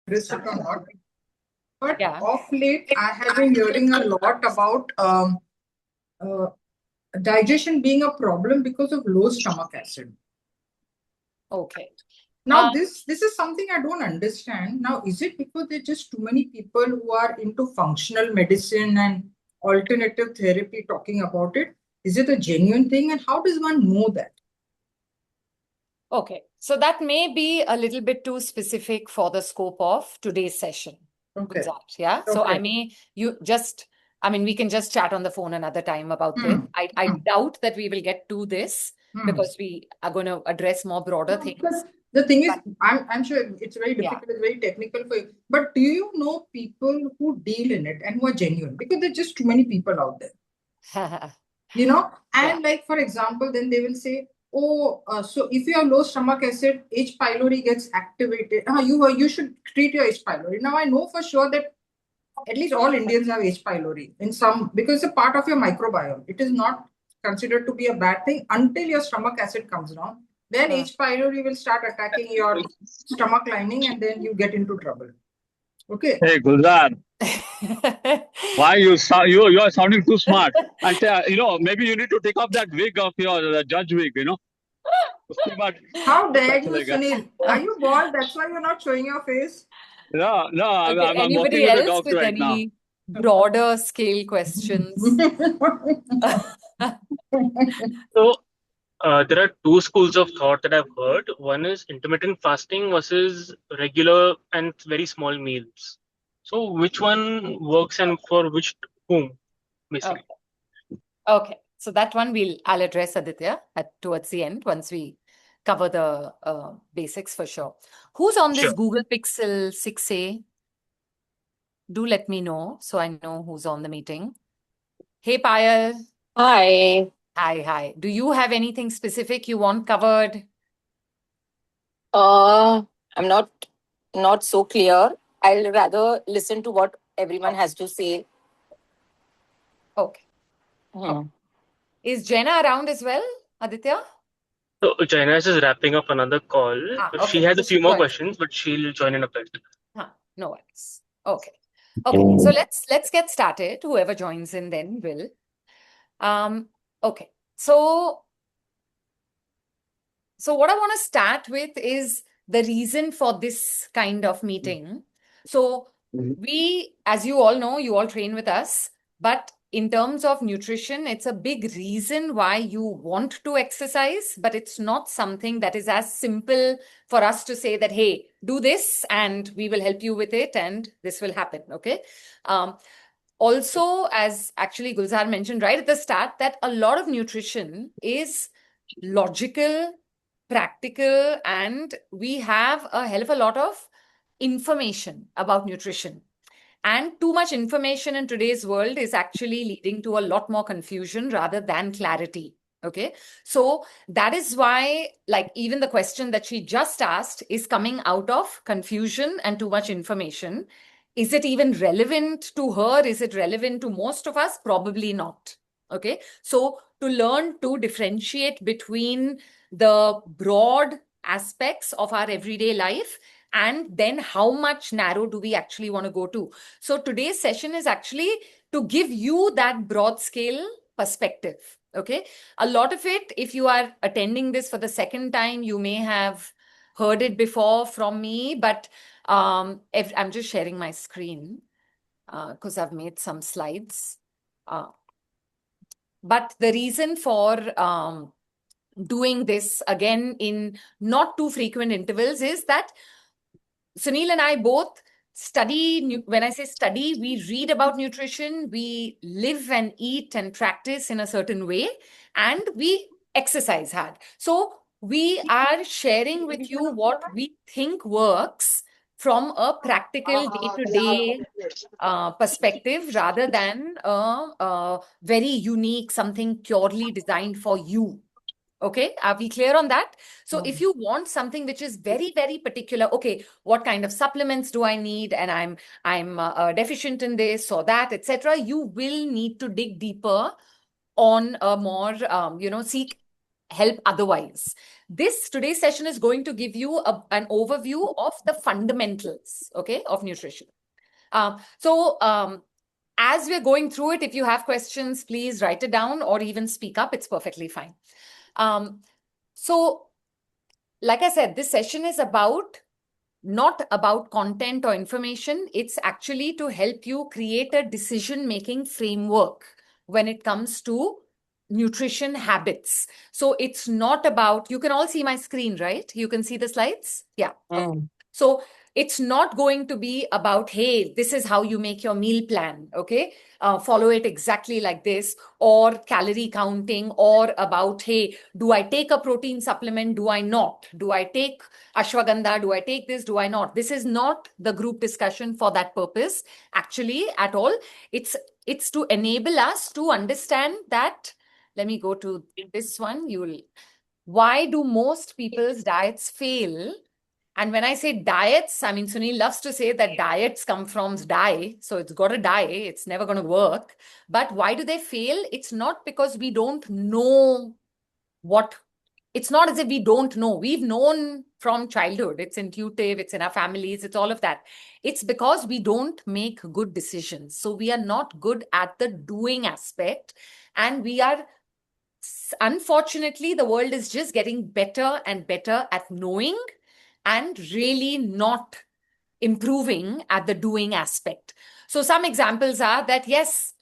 address it or not. But Yeah. of late, I have been hearing a lot about uh, digestion being a problem because of low stomach acid. Okay. Now, this is something I don't understand. Now, is it because there are just too many people who are into functional medicine and alternative therapy talking about it? Is it a genuine thing? And how does one know that? Okay. So that may be a little bit too specific for the scope of today's session. Okay. Yeah. So Okay. we can just chat on the phone another time about this. I doubt that we will get to this because we are going to address more broader things. Because the thing is, I'm sure it's very difficult, it's very technical for you. But do you know people who deal in it and who are genuine? Because there's just too many people out there. And like for example, then they will say, oh, so if you have low stomach acid, H pylori gets activated. You should treat your H pylori. Now I know for sure that at least all Indians have H pylori in some, because it's a part of your microbiome. It is not considered to be a bad thing until your stomach acid comes down. Then H pylori will start attacking your stomach lining, and then you get into trouble. Okay. Hey, Gulzar, why you are sounding too smart? And maybe you need to take off that wig of your judge wig. उसके बाद How dare पता you, चलेगा. Sunil? Are you bald? That's why you're not showing your face. No, Okay, I'm working anybody with the else doctor with right now. any broader scale questions? So, there are two schools of thought that I've heard. One is intermittent fasting versus regular and very small meals. So, which one works and for which whom, basically? Okay. So that one I'll address, Aditya, towards the end once we cover the basics for sure. Who's on this Sure. Google Pixel 6a? Do let me know so I know who's on the meeting. Hey, Payal. Hi. Hi. Do you have anything specific you want covered? I'm not so clear. I'll rather listen to what everyone has to say. Okay. Hmm. Is Jenna around as well, Aditya? So, Jaina is wrapping up another call. She has a few more questions, but she'll join in a bit. No worries. Okay. So let's get started. Whoever joins in then will. Okay. So what I want to start with is the reason for this kind of meeting. So we, as you all know, you all train with us, but in terms of nutrition, it's a big reason why you want to exercise, but it's not something that is as simple for us to say that, hey, do this and we will help you with it and this will happen. Okay. Also, as actually Gulzar mentioned right at the start, that a lot of nutrition is logical, practical, and we have a hell of a lot of information about nutrition. And too much information in today's world is actually leading to a lot more confusion rather than clarity. Okay. So that is why, like, even the question that she just asked is coming out of confusion and too much information. Is it even relevant to her? Is it relevant to most of us? Probably not. Okay. So to learn to differentiate between the broad aspects of our everyday life and then how much narrow do we actually want to go to. So today's session is actually to give you that broad scale perspective. Okay. A lot of it, if you are attending this for the second time, you may have heard it before from me, but if I'm just sharing my screen because I've made some slides. But the reason for doing this again in not too frequent intervals is that Sunil and I both study. When I say study, we read about nutrition, we live and eat and practice in a certain way, and we exercise hard. So we are sharing with you what we think works from a practical day-to-day perspective rather than a very unique, something purely designed for you. Okay, are we clear on that? So if you want something which is very, very particular, okay, what kind of supplements do I need? And I'm deficient in this or that, etc. You will need to dig deeper on a more, seek help otherwise. Today's session is going to give you an overview of the fundamentals, okay, of nutrition. As we're going through it, if you have questions, please write it down or even speak up. It's perfectly fine. So, like I said, this session is not about content or information. It's actually to help you create a decision-making framework when it comes to nutrition habits. So it's not about, you can all see my screen, right? You can see the slides? Yeah. Okay. So it's not going to be about, hey, this is how you make your meal plan, okay? Follow it exactly like this, or calorie counting, or about, hey, do I take a protein supplement? Do I not? Do I take ashwagandha? Do I take this? Do I not? This is not the group discussion for that purpose, actually, at all. It's to enable us to understand that. Let me go to this one. Why do most people's diets fail? And when I say diets, I mean, Sunil loves to say that diets come from die. So it's got to die. It's never going to work. But why do they fail? It's not because we don't know it's not as if we don't know. We've known from childhood. It's intuitive. It's in our families. It's all of that. It's because we don't make good decisions. So we are not good at the doing aspect. And unfortunately, the world is just getting better and better at knowing and really not improving at the doing aspect. So some examples are that, yes,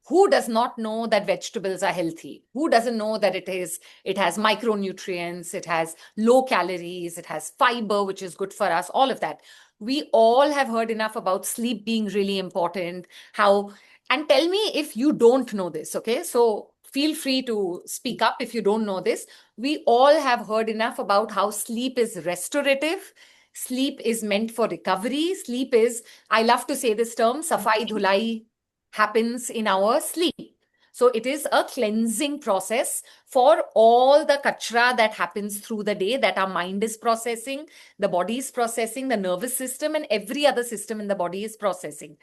who does not know that vegetables are healthy? Who doesn't know that it has micronutrients, it has low calories, it has fiber, which is good for us, all of that. We all have heard enough about sleep being really important. And tell me if you don't know this, okay? So feel free to speak up if you don't know this. We all have heard enough about how sleep is restorative. Sleep is meant for recovery. Sleep is, I love to say this term, safai dhulai happens in our sleep. So it is a cleansing process for all the kachra that happens through the day that our mind is processing, the body is processing, the nervous system and every other system in the body is processing.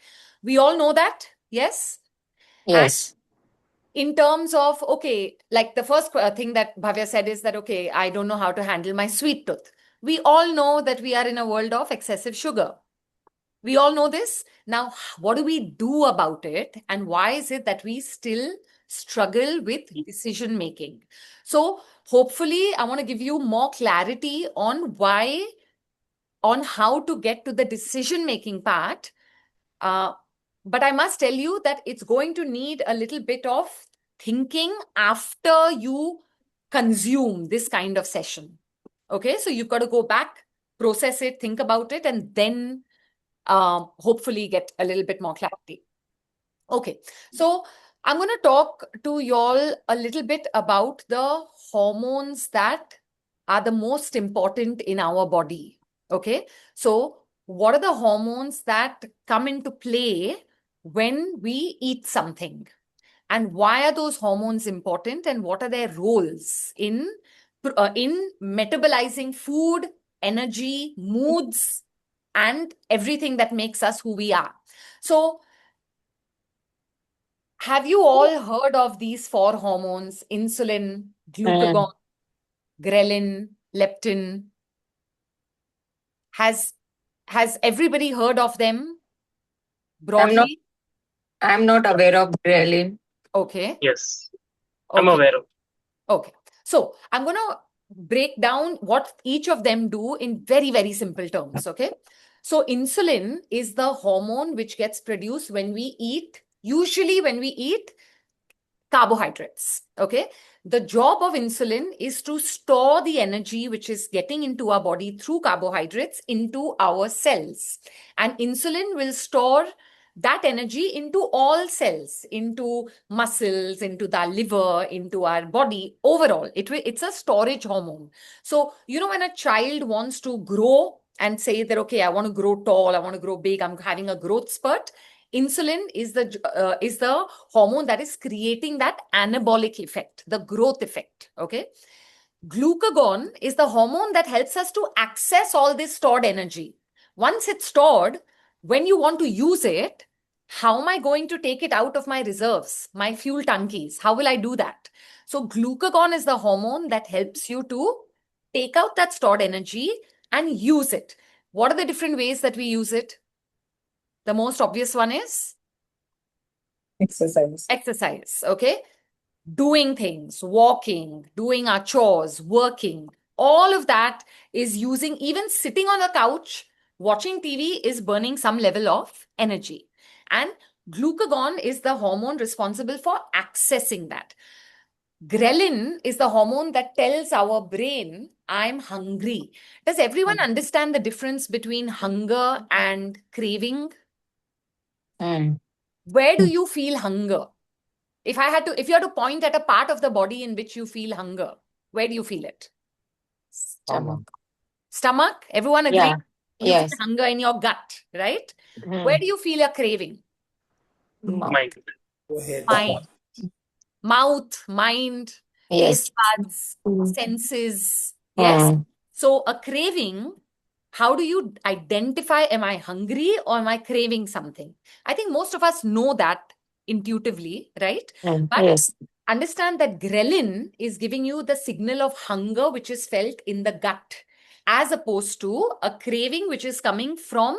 We all know that, yes? Yes. And in terms of, okay, like the first thing that Bhavya said is that, okay, I don't know how to handle my sweet tooth. We all know that we are in a world of excessive sugar. We all know this. Now, what do we do about it? And why is it that we still struggle with decision making? So hopefully, I want to give you more clarity on how to get to the decision making part. But I must tell you that it's going to need a little bit of thinking after you consume this kind of session. Okay, so you've got to go back, process it, think about it, and then hopefully get a little bit more clarity. Okay, so I'm going to talk to y'all a little bit about the hormones that are the most important in our body. Okay, so what are the hormones that come into play when we eat something? And why are those hormones important? And what are their roles in metabolizing food, energy, moods, and everything that makes us who we are? So, have you all heard of these 4 hormones? Insulin, glucagon, ghrelin, leptin. Has everybody heard of them broadly? I'm not aware of ghrelin. Okay. Yes, Okay. I'm aware of. Okay. So I'm going to break down what each of them do in very, very simple terms. Okay. So insulin is the hormone which gets produced usually when we eat carbohydrates. Okay. The job of insulin is to store the energy which is getting into our body through carbohydrates into our cells. And insulin will store that energy into all cells, into muscles, into the liver, into our body overall. It's a storage hormone. So, when a child wants to grow and say that, okay, I want to grow tall, I want to grow big, I'm having a growth spurt, insulin is the hormone that is creating that anabolic effect, the growth effect. Okay. Glucagon is the hormone that helps us to access all this stored energy. Once it's stored, when you want to use it, how am I going to take it out of my reserves, my fuel tankies? How will I do that? So glucagon is the hormone that helps you to take out that stored energy and use it. What are the different ways that we use it? The most obvious one is Exercise. exercise, okay? Doing things, walking, doing our chores, working, all of that is using, even sitting on a couch, watching TV is burning some level of energy. And glucagon is the hormone responsible for accessing that. Ghrelin is the hormone that tells our brain, I'm hungry. Does everyone understand the difference between hunger and craving? Where do you feel hunger? If you had to point at a part of the body in which you feel hunger, where do you feel it? Stomach. Stomach? Everyone agree? Yeah. You Yes. feel hunger in your gut, right? Where do you feel a craving? Mind. Go ahead. Mind. Mouth, mind, Yes. taste buds, senses. Yes. So a craving, how do you identify, am I hungry or am I craving something? I think most of us know that intuitively, right? But Yes. understand that ghrelin is giving you the signal of hunger, which is felt in the gut, as opposed to a craving, which is coming from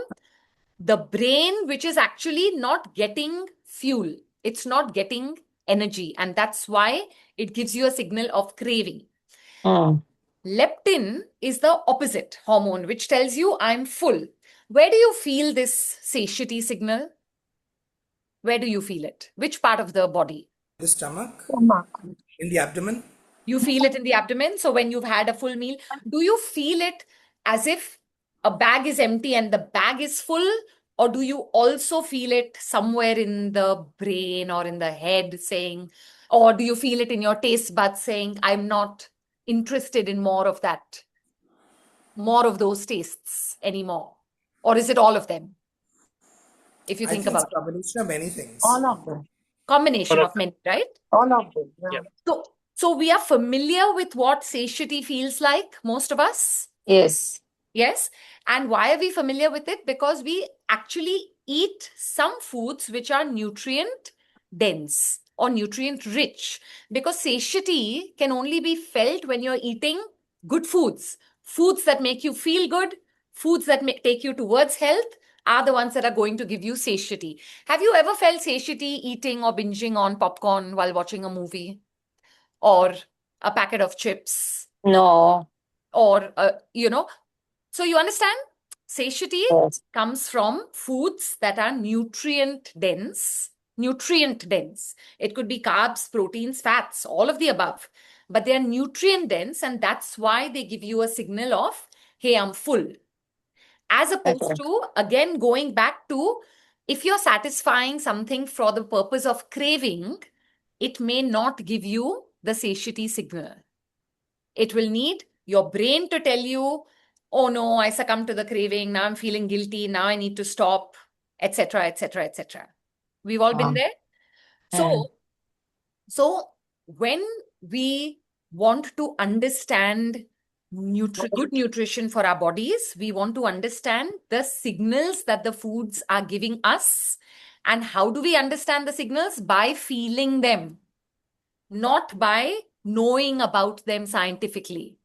the brain, which is actually not getting fuel. It's not getting energy. And that's why it gives you a signal of craving. Leptin is the opposite hormone, which tells you I'm full. Where do you feel this satiety signal? Where do you feel it? Which part of the body? The stomach. In the abdomen. You feel it in the abdomen. So when you've had a full meal, do you feel it as if a bag is empty and the bag is full? Or do you also feel it somewhere in the brain or in the head saying, or do you feel it in your taste buds saying, I'm not interested in more of that, more of those tastes anymore? Or is it all of them? If you I think think it's about a combination of many things. All of them. combination All of of many, right? All of them. Yeah. So we are familiar with what satiety feels like, most of us. Yes. Yes. And why are we familiar with it? Because we actually eat some foods which are nutrient dense or nutrient rich. Because satiety can only be felt when you're eating good foods. Foods that make you feel good, foods that take you towards health are the ones that are going to give you satiety. Have you ever felt satiety eating or binging on popcorn while watching a movie? Or a packet of chips? No. Or, so you understand? Satiety Yes. comes from foods that are nutrient dense. Nutrient dense. It could be carbs, proteins, fats, all of the above. But they are nutrient dense, and that's why they give you a signal of, hey, I'm full. As opposed to, again, going back to, if you're satisfying something for the purpose of craving, it may not give you the satiety signal. It will need your brain to tell you, oh no, I succumbed to the craving. Now I'm feeling guilty. Now I need to stop, etc., etc., etc. We've all been there. So when we want to understand good nutrition for our bodies, we want to understand the signals that the foods are giving us. And how do we understand the signals? By feeling them, not by knowing about them scientifically,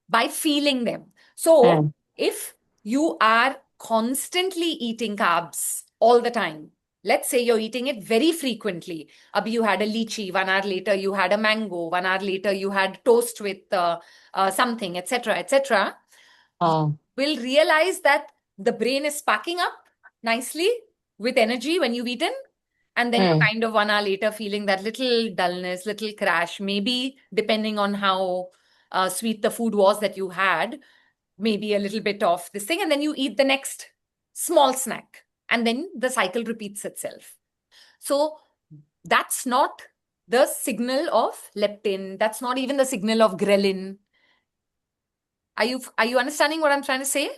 by feeling them. So if you are constantly eating carbs all the time, let's say you're eating it very frequently. Abhi you had a lychee, 1 hour later you had a mango, 1 hour later you had toast with something, etc., etc. We'll realize that the brain is sparking up nicely with energy when you've eaten. And then you're kind of 1 hour later feeling that little dullness, little crash, maybe depending on how sweet the food was that you had, maybe a little bit of this thing. And then you eat the next small snack. And then the cycle repeats itself. So that's not the signal of leptin. That's not even the signal of ghrelin. Are you understanding what I'm trying to say?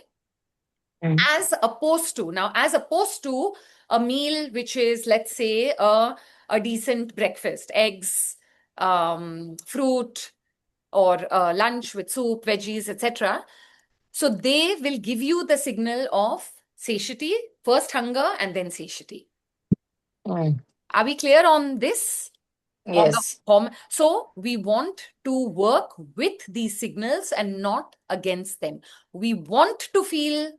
As opposed to a meal which is, let's say, a decent breakfast, eggs, fruit, or lunch with soup, veggies, etc. So they will give you the signal of satiety, first hunger and then satiety. Are we clear on this? on the Yes. so we want to work with these signals and not against them. We want to feel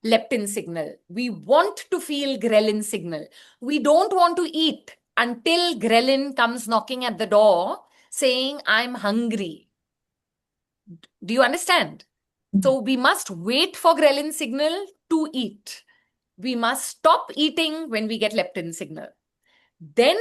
leptin signal. We want to feel ghrelin signal. We don't want to eat until ghrelin comes knocking at the door saying, I'm hungry. Do you understand? So we must wait for ghrelin signal to eat. We must stop eating when we get leptin signal. Then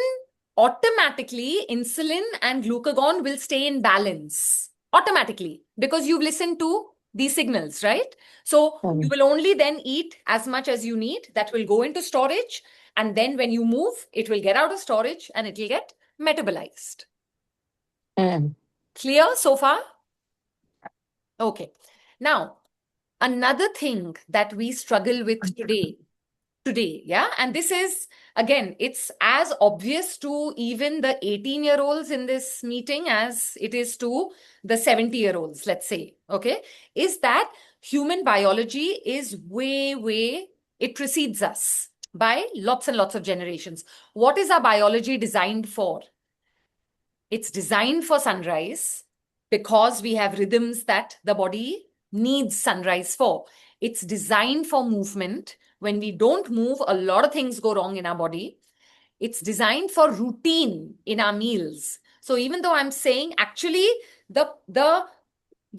automatically insulin and glucagon will stay in balance automatically because you've listened to these signals, right? So you will only then eat as much as you need. That will go into storage. And then when you move, it will get out of storage and it will get metabolized. Clear so far? Okay. Now, another thing that we struggle with today, yeah, and this is, again, it's as obvious to even the 18-year-olds in this meeting as it is to the 70-year-olds, let's say, okay, is that human biology is way, it precedes us by lots and lots of generations. What is our biology designed for? It's designed for sunrise because we have rhythms that the body needs sunrise for. It's designed for movement. When we don't move, a lot of things go wrong in our body. It's designed for routine in our meals. So even though I'm saying actually the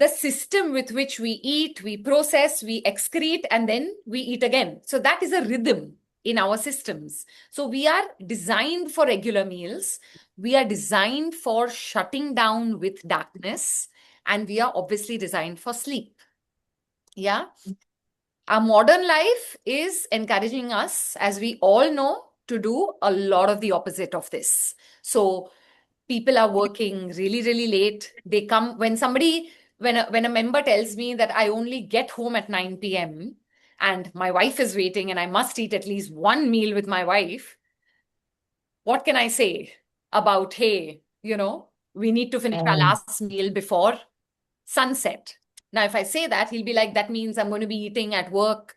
system with which we eat, we process, we excrete, and then we eat again. So that is a rhythm in our systems. So we are designed for regular meals. We are designed for shutting down with darkness. And we are obviously designed for sleep. Yeah. Our modern life is encouraging us, as we all know, to do a lot of the opposite of this. So people are working really late. They come when a member tells me that I only get home at 9 p.m. and my wife is waiting and I must eat at least one meal with my wife, what can I say about, hey, we need to finish our last meal before sunset? Now, if I say that, he'll be like, that means I'm going to be eating at work,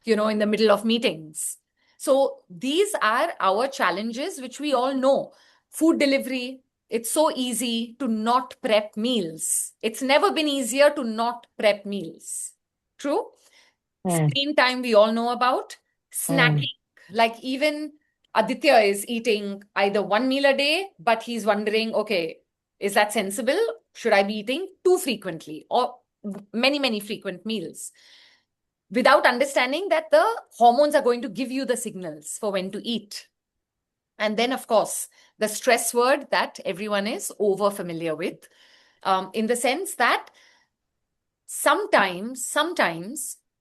in the middle of meetings. So these are our challenges, which we all know. Food delivery, it's so easy to not prep meals. It's never been easier to not prep meals. True? Screen time, we all know about. Snacking, like even Aditya is eating either one meal a day, but he's wondering, okay, is that sensible? Should I be eating too frequently or many frequent meals? Without understanding that the hormones are going to give you the signals for when to eat. And then, of course, the stress word that everyone is over familiar with, in the sense that sometimes,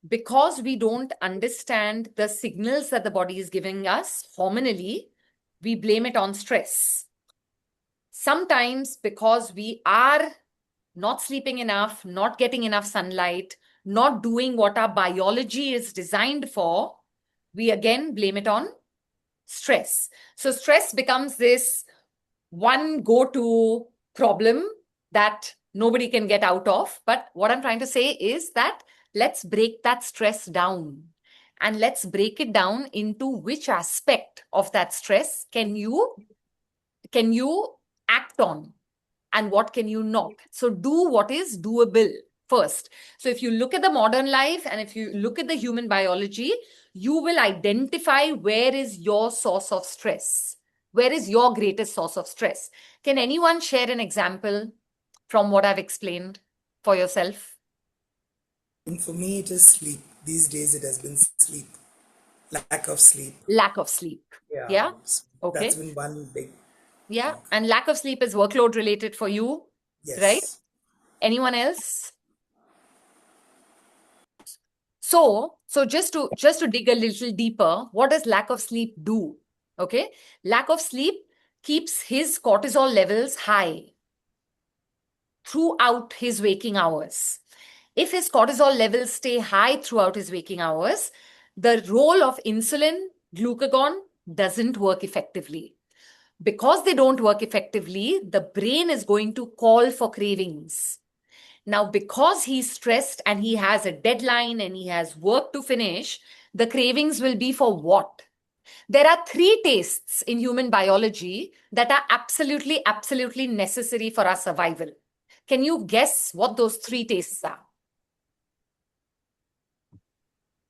because we don't understand the signals that the body is giving us hormonally, we blame it on stress. Sometimes because we are not sleeping enough, not getting enough sunlight, not doing what our biology is designed for, we again blame it on stress. So stress becomes this one go-to problem that nobody can get out of. But what I'm trying to say is that let's break that stress down. And let's break it down into which aspect of that stress can you act on and what can you not. So do what is doable first. So if you look at the modern life and if you look at the human biology, you will identify where is your source of stress. Where is your greatest source of stress? Can anyone share an example from what I've explained for yourself? And for me, it is sleep. These days, it has been sleep. Lack of sleep. Lack of sleep. Yeah. Okay. That's been one big. Yeah. And lack of sleep is workload related for you. Yes. Right? Anyone else? So just to dig a little deeper, what does lack of sleep do? Okay. Lack of sleep keeps his cortisol levels high throughout his waking hours. If his cortisol levels stay high throughout his waking hours, the role of insulin, glucagon doesn't work effectively. Because they don't work effectively, the brain is going to call for cravings. Now, because he's stressed and he has a deadline and he has work to finish, the cravings will be for what? There are 3 tastes in human biology that are absolutely, absolutely necessary for our survival. Can you guess what those 3 tastes are?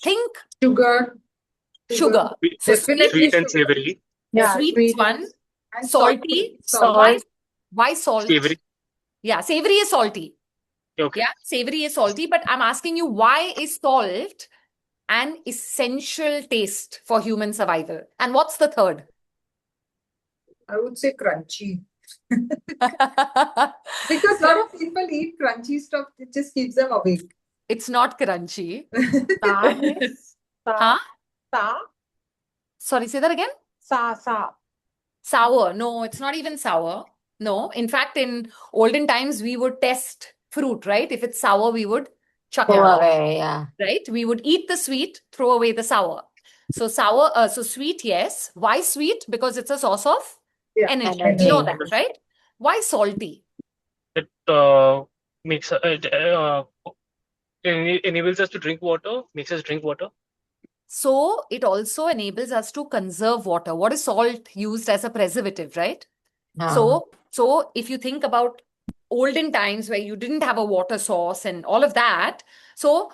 Think Sugar. sugar. So Definitely Sweet and sugar. savory. Yeah, sweet sweet one, and salty. Salt. Why salt? Savory. Yeah, savory is salty. Okay. Yeah, savory is salty, but I'm asking you, why is salt an essential taste for human survival? And what's the third? I would say crunchy. Because a lot of people eat crunchy stuff, it just keeps them awake. It's not crunchy. Sa. Huh? Sorry, say that again? Sa. Sour. No, it's not even sour. No. In fact, in olden times, we would test fruit, right? If it's sour, we would chuck it Go out, away, yeah. right? We would eat the sweet, throw away the sour. So so sweet, yes. Why sweet? Because it's a source of energy. Energy. You know that, right? Why salty? It makes enables us to drink water, makes us drink water. So it also enables us to conserve water. What is salt used as a preservative, right? So if you think about olden times where you didn't have a water source and all of that, so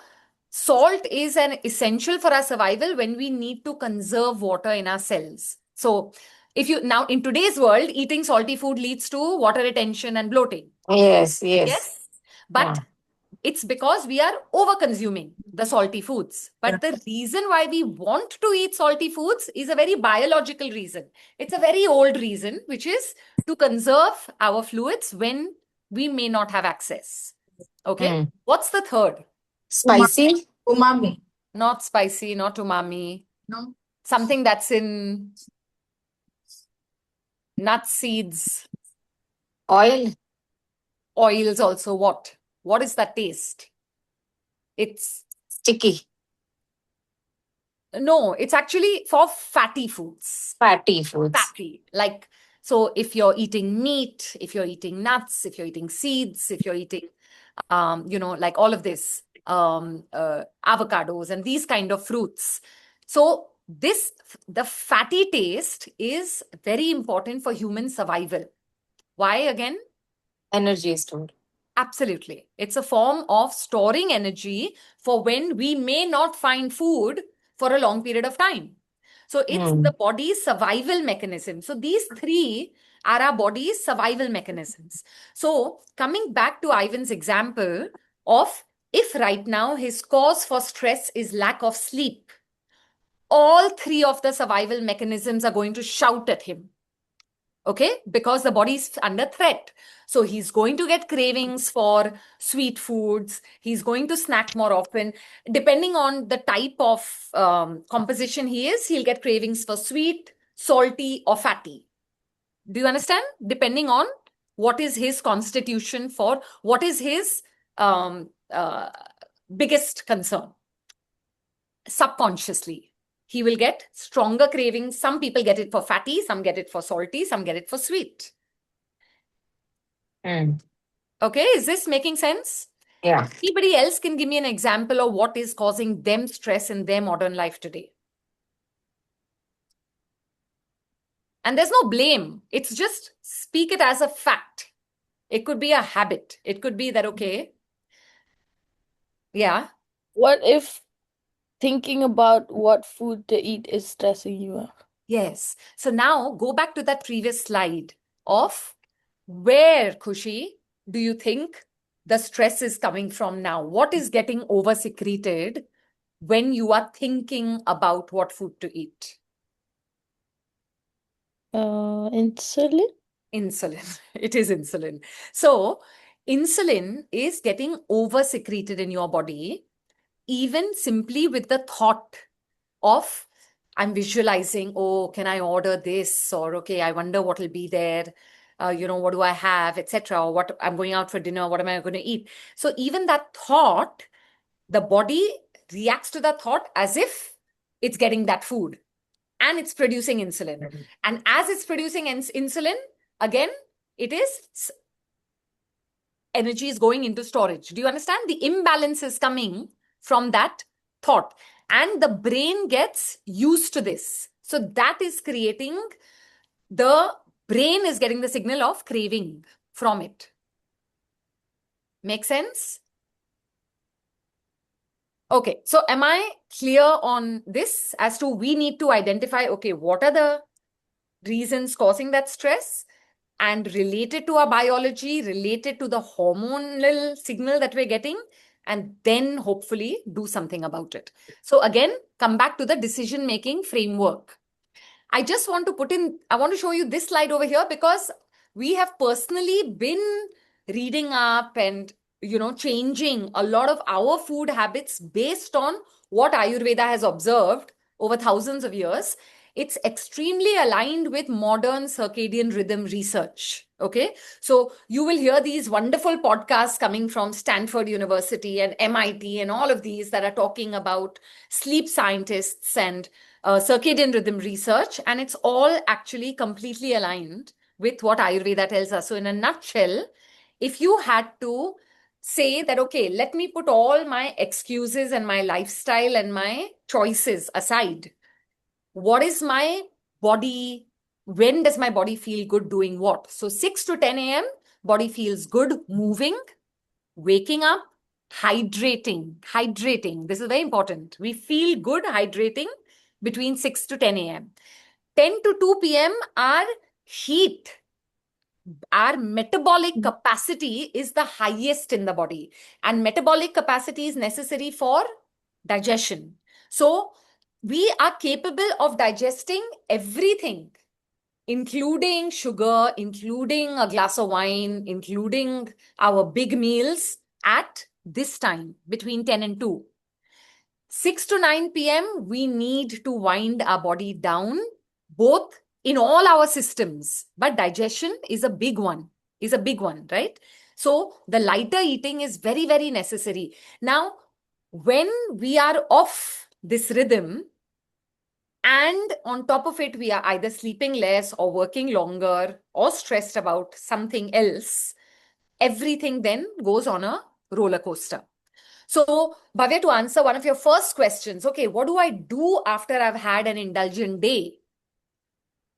salt is an essential for our survival when we need to conserve water in our cells. So if you now in today's world, eating salty food leads to water retention and bloating. Yes. But it's because we are over consuming the salty foods. But the reason why we want to eat salty foods is a very biological reason. It's a very old reason, which is to conserve our fluids when we may not have access. Okay. What's the third? Spicy? Umami. Not spicy, not umami. No. Something that's in nuts, seeds, Oil? oils also. What? What is that taste? It's Sticky? no, it's actually for fatty foods. Fatty foods? Fatty. Like, so if you're eating meat, if you're eating nuts, if you're eating seeds, if you're eating, like all of this, avocados and these kind of fruits. So the fatty taste is very important for human survival. Why again? Energy stored. Absolutely. It's a form of storing energy for when we may not find food for a long period of time. So it's the body's survival mechanism. So these 3 are our body's survival mechanisms. So coming back to Ivan's example of if right now his cause for stress is lack of sleep, all 3 of the survival mechanisms are going to shout at him. Okay, because the body is under threat. So he's going to get cravings for sweet foods. He's going to snack more often. Depending on the type of composition he is, he'll get cravings for sweet, salty, or fatty. Do you understand? Depending on what is his constitution for, what is his biggest concern. Subconsciously, he will get stronger cravings. Some people get it for fatty, some get it for salty, some get it for sweet. Okay, is this making sense? Yeah. Anybody else can give me an example of what is causing them stress in their modern life today? And there's no blame. It's just speak it as a fact. It could be a habit. It could be that, okay. Yeah. What if thinking about what food to eat is stressing you out? Yes. So now go back to that previous slide of where, Khushi, do you think the stress is coming from now? What is getting over-secreted when you are thinking about what food to eat? Insulin? Insulin. It is insulin. So insulin is getting over-secreted in your body, even simply with the thought of I'm visualizing, oh, can I order this? Or, okay, I wonder what will be there. What do I have, etc. Or what I'm going out for dinner, what am I going to eat? So even that thought, the body reacts to that thought as if it's getting that food and it's producing insulin. And as it's producing insulin, again, energy is going into storage. Do you understand? The imbalance is coming from that thought. And the brain gets used to this. So that is creating, the brain is getting the signal of craving from it. Make sense? Okay, so am I clear on this as to we need to identify, okay, what are the reasons causing that stress and related to our biology, related to the hormonal signal that we're getting, and then hopefully do something about it. So again, come back to the decision-making framework. I just want to I want to show you this slide over here because we have personally been reading up and, changing a lot of our food habits based on what Ayurveda has observed over thousands of years. It's extremely aligned with modern circadian rhythm research. Okay. So you will hear these wonderful podcasts coming from Stanford University and MIT and all of these that are talking about sleep scientists and circadian rhythm research. And it's all actually completely aligned with what Ayurveda tells us. So in a nutshell, if you had to say that, okay, let me put all my excuses and my lifestyle and my choices aside, what is my body, when does my body feel good doing what? So 6 to 10 a.m., body feels good moving, waking up, hydrating. This is very important. We feel good hydrating between 6 to 10 a.m. 10 to 2 p.m. our heat, our metabolic capacity is the highest in the body, and metabolic capacity is necessary for digestion. So we are capable of digesting everything, including sugar, including a glass of wine, including our big meals at this time between 10 and 2. 6 to 9 p.m., we need to wind our body down, both in all our systems. But digestion is a big one, right? So the lighter eating is very, very necessary. Now, when we are off this rhythm, and on top of it, we are either sleeping less or working longer or stressed about something else, everything then goes on a roller coaster. So, Bhavya, to answer one of your first questions, okay, what do I do after I've had an indulgent day?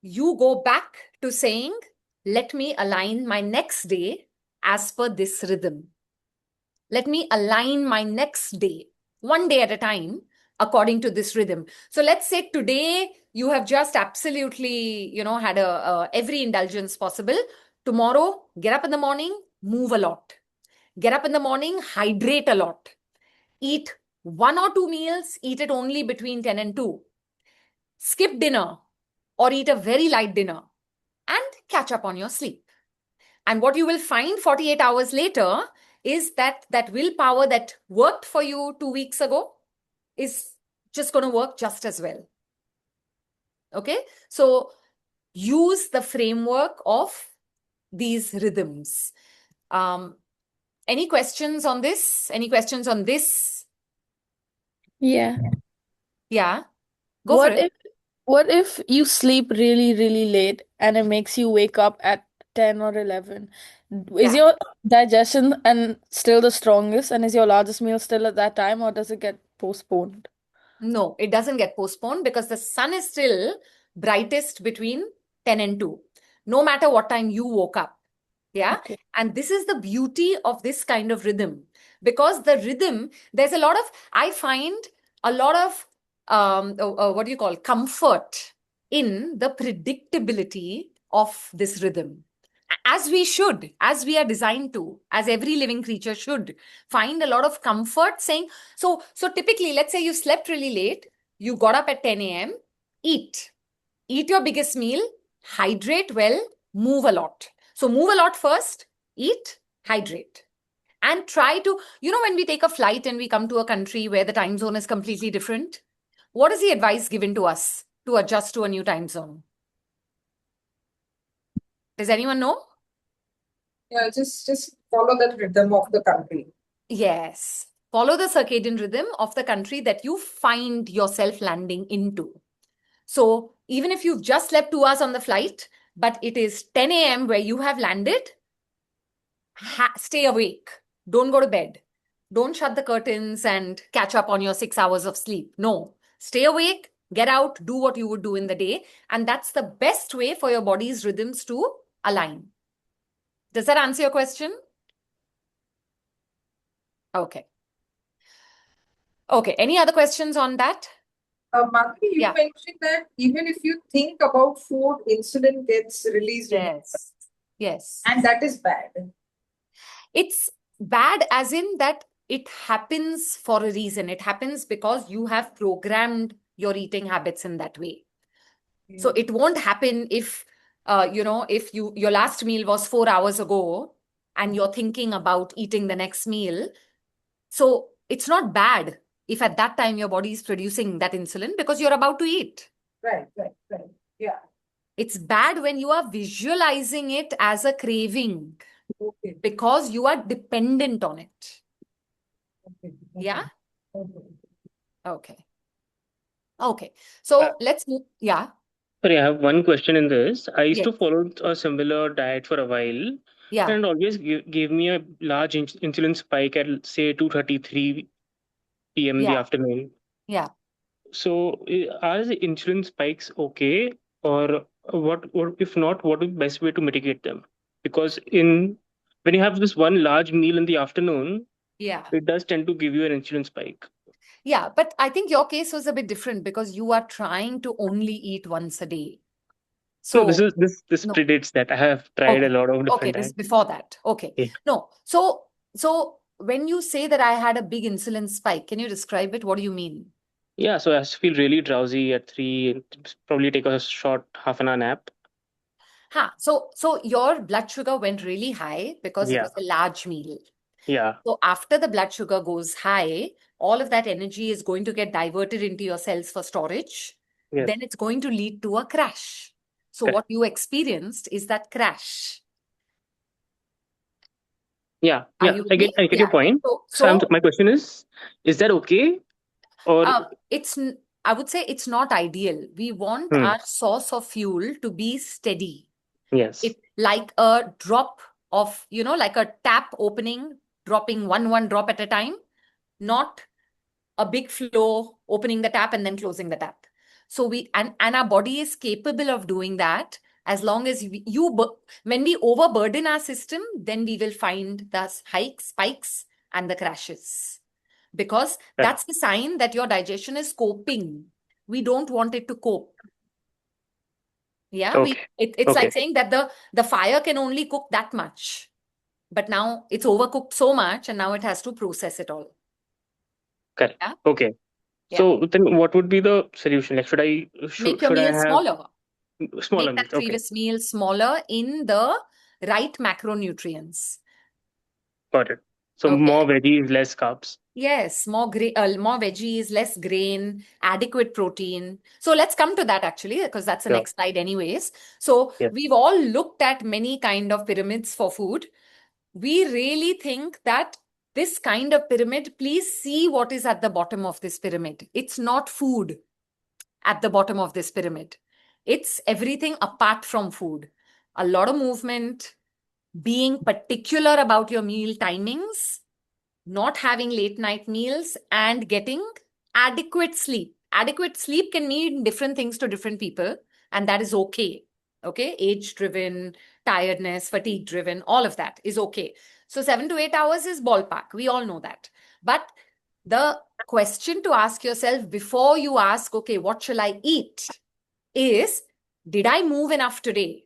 You go back to saying, let me align my next day as per this rhythm. Let me align my next day, one day at a time, according to this rhythm. So let's say today you have just absolutely, had every indulgence possible. Tomorrow, get up in the morning, move a lot. Get up in the morning, hydrate a lot. Eat 1 or 2 meals, eat it only between 10 and 2. Skip dinner or eat a very light dinner and catch up on your sleep. And what you will find 48 hours later is that willpower that worked for you 2 weeks ago is just going to work just as well. Okay? So use the framework of these rhythms. Any questions on this? Any questions on this? Yeah. Yeah. Go for it. What if you sleep really, really late and it makes you wake up at 10 or 11? Is your digestion and still the strongest, and is your largest meal still at that time, or does it get postponed? No, it doesn't get postponed because the sun is still brightest between 10 and 2, no matter what time you woke up. Yeah. Okay. And this is the beauty of this kind of rhythm, because the rhythm, there's a lot of, I find a lot of, what do you call, comfort in the predictability of this rhythm. As we should, as we are designed to, as every living creature should find a lot of comfort saying, so typically, let's say you slept really late, you got up at 10 a.m., eat your biggest meal, hydrate well, move a lot. So move a lot first, eat, hydrate. And try to, when we take a flight and we come to a country where the time zone is completely different, what is the advice given to us to adjust to a new time zone? Does anyone know? Yeah, just follow that rhythm of the country. Yes. Follow the circadian rhythm of the country that you find yourself landing into. So even if you've just slept 2 hours on the flight, but it is 10 a.m. where you have landed, stay awake. Don't go to bed. Don't shut the curtains and catch up on your 6 hours of sleep. No. Stay awake, Get out, do what you would do in the day. And that's the best way for your body's rhythms to align. Does that answer your question? Okay. Okay. Any other questions on that? Madhuri, you Yeah. mentioned that even if you think about food, insulin gets released in your body. Yes. Yes. And that is bad. It's bad as in that it happens for a reason. It happens because you have programmed your eating habits in that way. So it won't happen if, if your last meal was 4 hours ago and you're thinking about eating the next meal. So it's not bad if at that time your body is producing that insulin because you're about to eat. Right. Yeah. It's bad when you are visualizing it as a craving Okay. because you are dependent on it. Okay. Yeah? Okay. Okay. So let's move. Yeah. Sorry, I have one question in this. I used to Yes. follow a similar diet for a while, Yeah. and it always gave me a large insulin spike at say 2:33 p.m. in the Yeah. afternoon. Yeah. So, are the insulin spikes okay, or what if not, what is the best way to mitigate them? Because when you have this one large meal in the afternoon, Yeah. it does tend to give you an insulin spike. Yeah. But I think your case was a bit different because you are trying to only eat once a day. No, this So, is this no. predates that. I have tried a Okay. lot of Okay. different This is diets. before that. Okay. Yeah. No. So when you say that I had a big insulin spike, can you describe it? What do you mean? Yeah, so I feel really drowsy at 3, and probably take a short half an hour nap. So your blood sugar went really high because it Yeah, was a large meal. yeah, So after the blood sugar goes high, all of that energy is going to get diverted into your cells for storage. yes, Then it's going to lead to a crash. So correct. what you experienced is that crash. Yeah, Are yeah. you with me? I get your Yeah. point. So So my question is that okay? Or I would say it's not ideal. We want hmm, our source of fuel to be steady. yes, It like a drop of, like a tap opening, dropping one drop at a time, not a big flow, opening the tap and then closing the tap. So and our body is capable of doing that as long as when we overburden our system, then we will find the spikes and the crashes. Because correct. that's the sign that your digestion is coping. We don't want it to cope. Yeah, Okay, it's okay, like saying that the fire can only cook that much. But now it's overcooked so much and now it has to process it all. correct. Yeah. Okay. Yeah. So then, what would be the solution? Like, Make your should I meal have smaller. smaller Make meals? that Okay, previous meal smaller in the right macronutrients. got it. So Okay. more veggies, less carbs. Yes, more veggies, less grain, adequate protein. So let's come to that actually, because that's the Yeah, next slide anyways. So yes, we've all looked at many kind of pyramids for food. We really think that this kind of pyramid, please see what is at the bottom of this pyramid. It's not food at the bottom of this pyramid. It's everything apart from food. A lot of movement, being particular about your meal timings, not having late night meals, and getting adequate sleep. Adequate sleep can mean different things to different people, and that is okay. Okay, age driven, tiredness, fatigue driven, all of that is okay. So 7 to 8 hours is ballpark. We all know that. But the question to ask yourself before you ask, okay, what shall I eat, is, did I move enough today?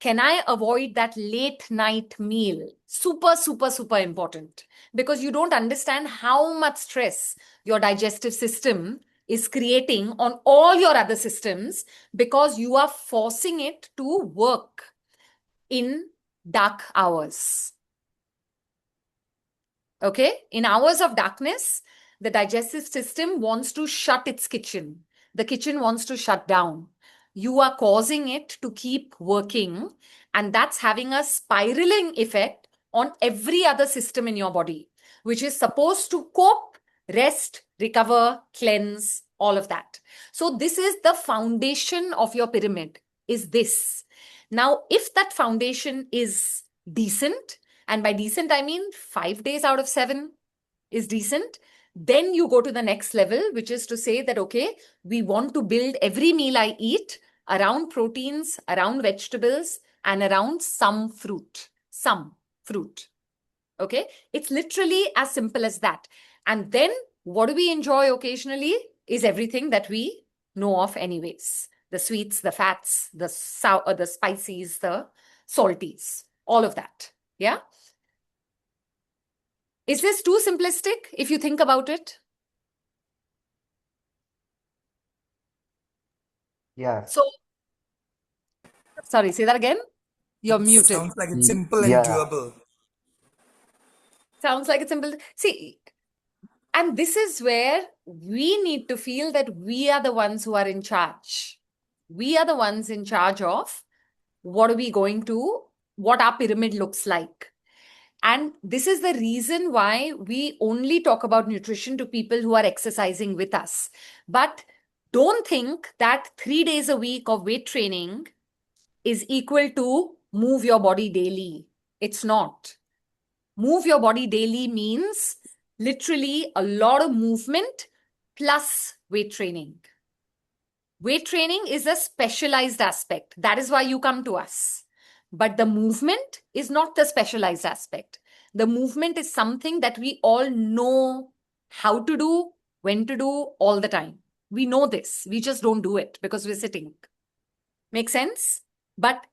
Can I avoid that late night meal? Super, super, super important, because you don't understand how much stress your digestive system is creating on all your other systems, because you are forcing it to work in dark hours. Okay? In hours of darkness, the digestive system wants to shut its kitchen. The kitchen wants to shut down. You are causing it to keep working, and that's having a spiraling effect on every other system in your body, which is supposed to cope, rest, recover, cleanse, all of that. So this is the foundation of your pyramid, is this. Now, if that foundation is decent, and by decent, I mean 5 days out of 7 is decent, Then you go to the next level, which is to say that, okay, we want to build every meal I eat around proteins, around vegetables, and around some fruit. Okay, it's literally as simple as that. And then what do we enjoy occasionally is everything that we know of anyways. The sweets, the fats, the sour, the spices, the salties, all of that. Yeah. Is this too simplistic if you think about it? Yeah. So, sorry, say that again. You're muted. Sounds like it's simple and Yeah. doable. Sounds like it's simple. See, and this is where we need to feel that we are the ones who are in charge. We are the ones in charge of what our pyramid looks like. And this is the reason why we only talk about nutrition to people who are exercising with us. But don't think that 3 days a week of weight training is equal to move your body daily. It's not. Move your body daily means literally a lot of movement plus weight training. Weight training is a specialized aspect. That is why you come to us. But the movement is not the specialized aspect. The movement is something that we all know how to do, when to do, all the time. We know this. We just don't do it because we're sitting. Make sense? But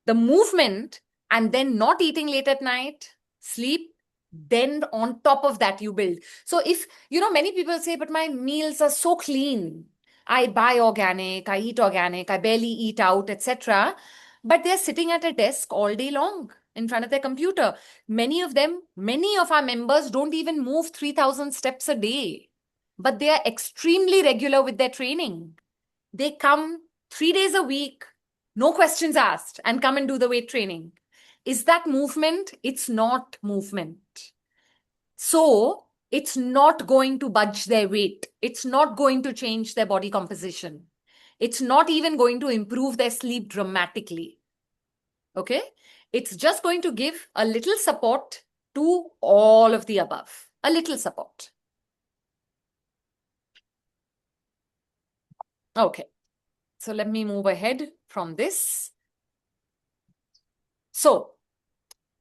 the movement and then not eating late at night, sleep, then on top of that you build. So if, many people say, but my meals are so clean. I buy organic, I eat organic, I barely eat out, etc. But they're sitting at a desk all day long in front of their computer. Many of our members don't even move 3,000 steps a day, but they are extremely regular with their training. They come 3 days a week, no questions asked, and come and do the weight training. Is that movement? It's not movement. So it's not going to budge their weight. It's not going to change their body composition. It's not even going to improve their sleep dramatically. Okay? It's just going to give a little support to all of the above. A little support. Okay. So let me move ahead from this. So,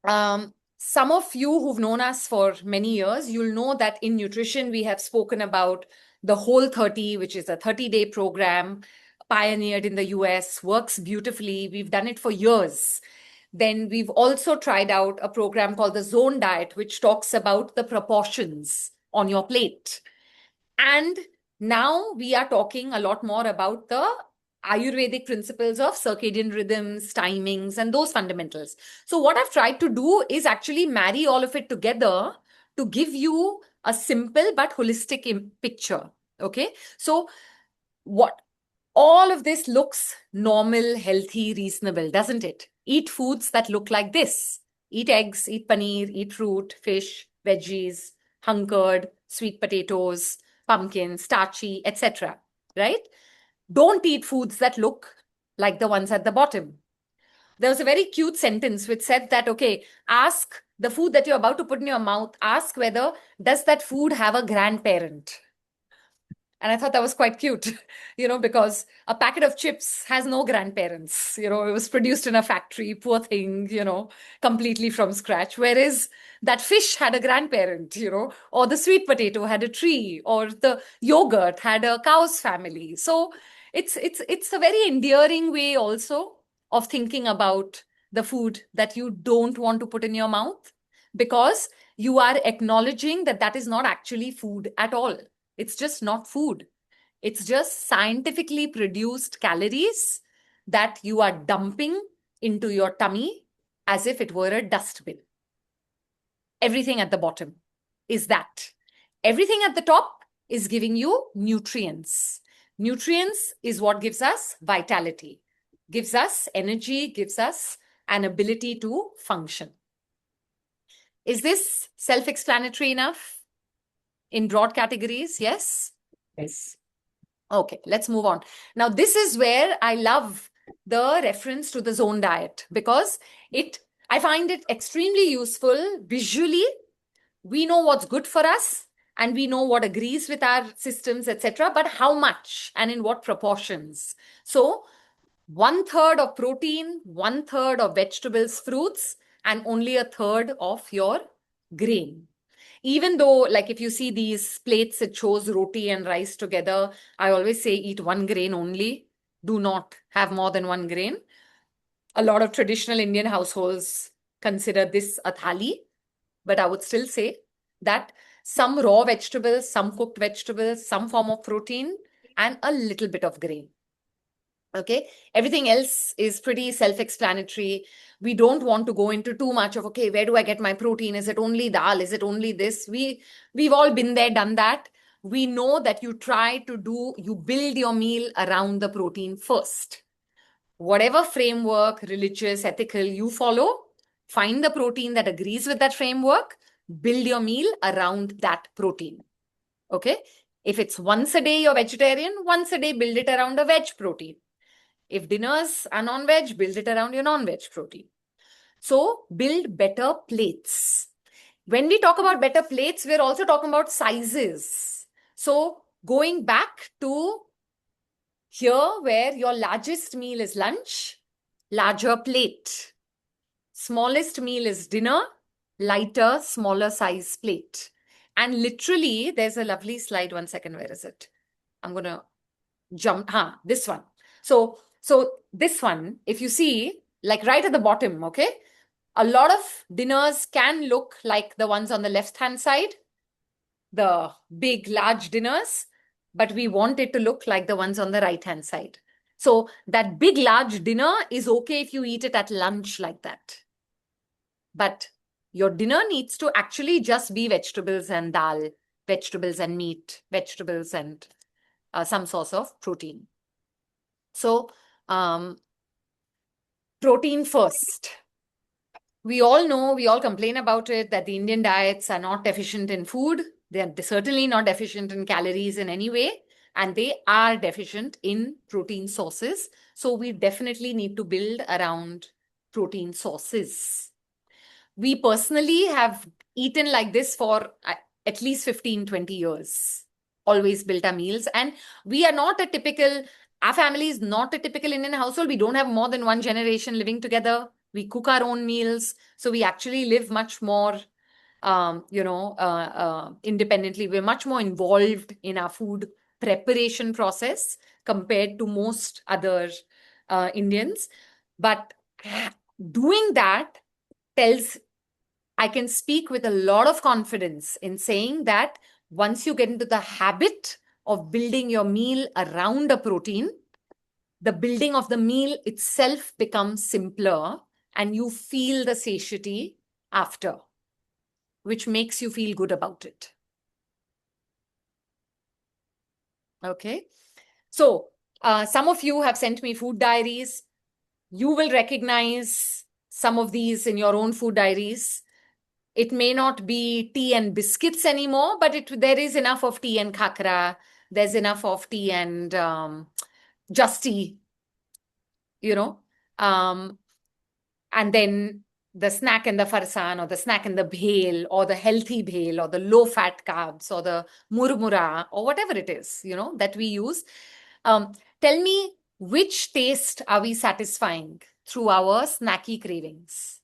some of you who've known us for many years, you'll know that in nutrition, we have spoken about the Whole 30, which is a 30-day program pioneered in the US, works beautifully. We've done it for years. Then we've also tried out a program called the Zone Diet, which talks about the proportions on your plate. And now we are talking a lot more about the Ayurvedic principles of circadian rhythms, timings, and those fundamentals. So what I've tried to do is actually marry all of it together to give you a simple but holistic picture. Okay. So all of this looks normal, healthy, reasonable, doesn't it? Eat foods that look like this. Eat eggs, eat paneer, eat fruit, fish, veggies, hunkered, sweet potatoes, pumpkin, starchy, etc. Right? Don't eat foods that look like the ones at the bottom. There was a very cute sentence which said that, okay, ask the food that you're about to put in your mouth, ask whether, does that food have a grandparent? And I thought that was quite cute, because a packet of chips has no grandparents. It was produced in a factory, poor thing, completely from scratch. Whereas that fish had a grandparent, or the sweet potato had a tree, or the yogurt had a cow's family. So it's a very endearing way also of thinking about the food that you don't want to put in your mouth, because you are acknowledging that that is not actually food at all. It's just not food. It's just scientifically produced calories that you are dumping into your tummy as if it were a dustbin. Everything at the bottom is that. Everything at the top is giving you nutrients. Nutrients is what gives us vitality, gives us energy, gives us an ability to function. Is this self-explanatory enough? In broad categories, yes? Yes. Okay, let's move on. Now, this is where I love the reference to the zone diet, because I find it extremely useful visually. We know what's good for us. and we know what agrees with our systems, etc., but how much and in what proportions. So 1/3 of protein, 1/3 of vegetables, fruits, and only 1/3 of your grain. Even though, like if you see these plates, it shows roti and rice together, I always say eat one grain only. Do not have more than one grain. A lot of traditional Indian households consider this a thali, but I would still say that some raw vegetables, some cooked vegetables, some form of protein, and a little bit of grain. Okay, everything else is pretty self-explanatory. We don't want to go into too much of, okay, where do I get my protein? Is it only dal? Is it only this? We've all been there, done that. We know that you build your meal around the protein first. Whatever framework, religious, ethical you follow, find the protein that agrees with that framework, build your meal around that protein. Okay, if it's once a day you're vegetarian, once a day build it around a veg protein. If dinners are non-veg, build it around your non-veg protein. So build better plates. When we talk about better plates, we're also talking about sizes. So going back to here where your largest meal is lunch, larger plate. Smallest meal is dinner, lighter, smaller size plate. And literally, there's a lovely slide. 1 second, where is it? I'm going to jump. This one. So this one, if you see, like right at the bottom, okay, a lot of dinners can look like the ones on the left-hand side, the big, large dinners, but we want it to look like the ones on the right-hand side. So that big, large dinner is okay if you eat it at lunch like that. But your dinner needs to actually just be vegetables and dal, vegetables and meat, vegetables and some source of protein. So protein first. We all know, we all complain about it, that the Indian diets are not deficient in food. They're certainly not deficient in calories in any way, and they are deficient in protein sources. So we definitely need to build around protein sources. We personally have eaten like this for at least 15, 20 years. Always built our meals. And we are not a typical, our family is not a typical Indian household. We don't have more than one generation living together. We cook our own meals. So we actually live much more, independently. We're much more involved in our food preparation process compared to most other Indians. But doing that I can speak with a lot of confidence in saying that once you get into the habit of building your meal around a protein, the building of the meal itself becomes simpler and you feel the satiety after, which makes you feel good about it. Okay. So some of you have sent me food diaries. You will recognize some of these in your own food diaries. It may not be tea and biscuits anymore, but there is enough of tea and khakra. There's enough of tea and just tea, and then the snack and the farsan, or the snack and the bhel, or the healthy bhel, or the low-fat carbs, or the murmura, or whatever it is, that we use. Tell me, which taste are we satisfying through our snacky cravings?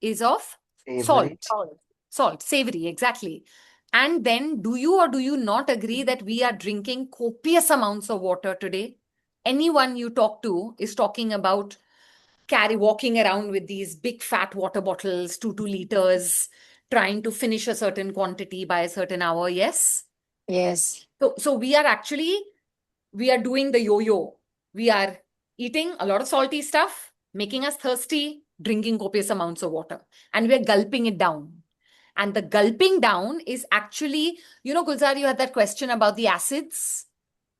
Is of Savory. Salt, savory, exactly. And then do you or do you not agree that we are drinking copious amounts of water today? Anyone you talk to is talking about walking around with these big fat water bottles, 2 liters, trying to finish a certain quantity by a certain hour. Yes? Yes. So we are doing the yo-yo. We are eating a lot of salty stuff, making us thirsty, drinking copious amounts of water, and we're gulping it down. And the gulping down is actually, Gulzar, you had that question about the acids.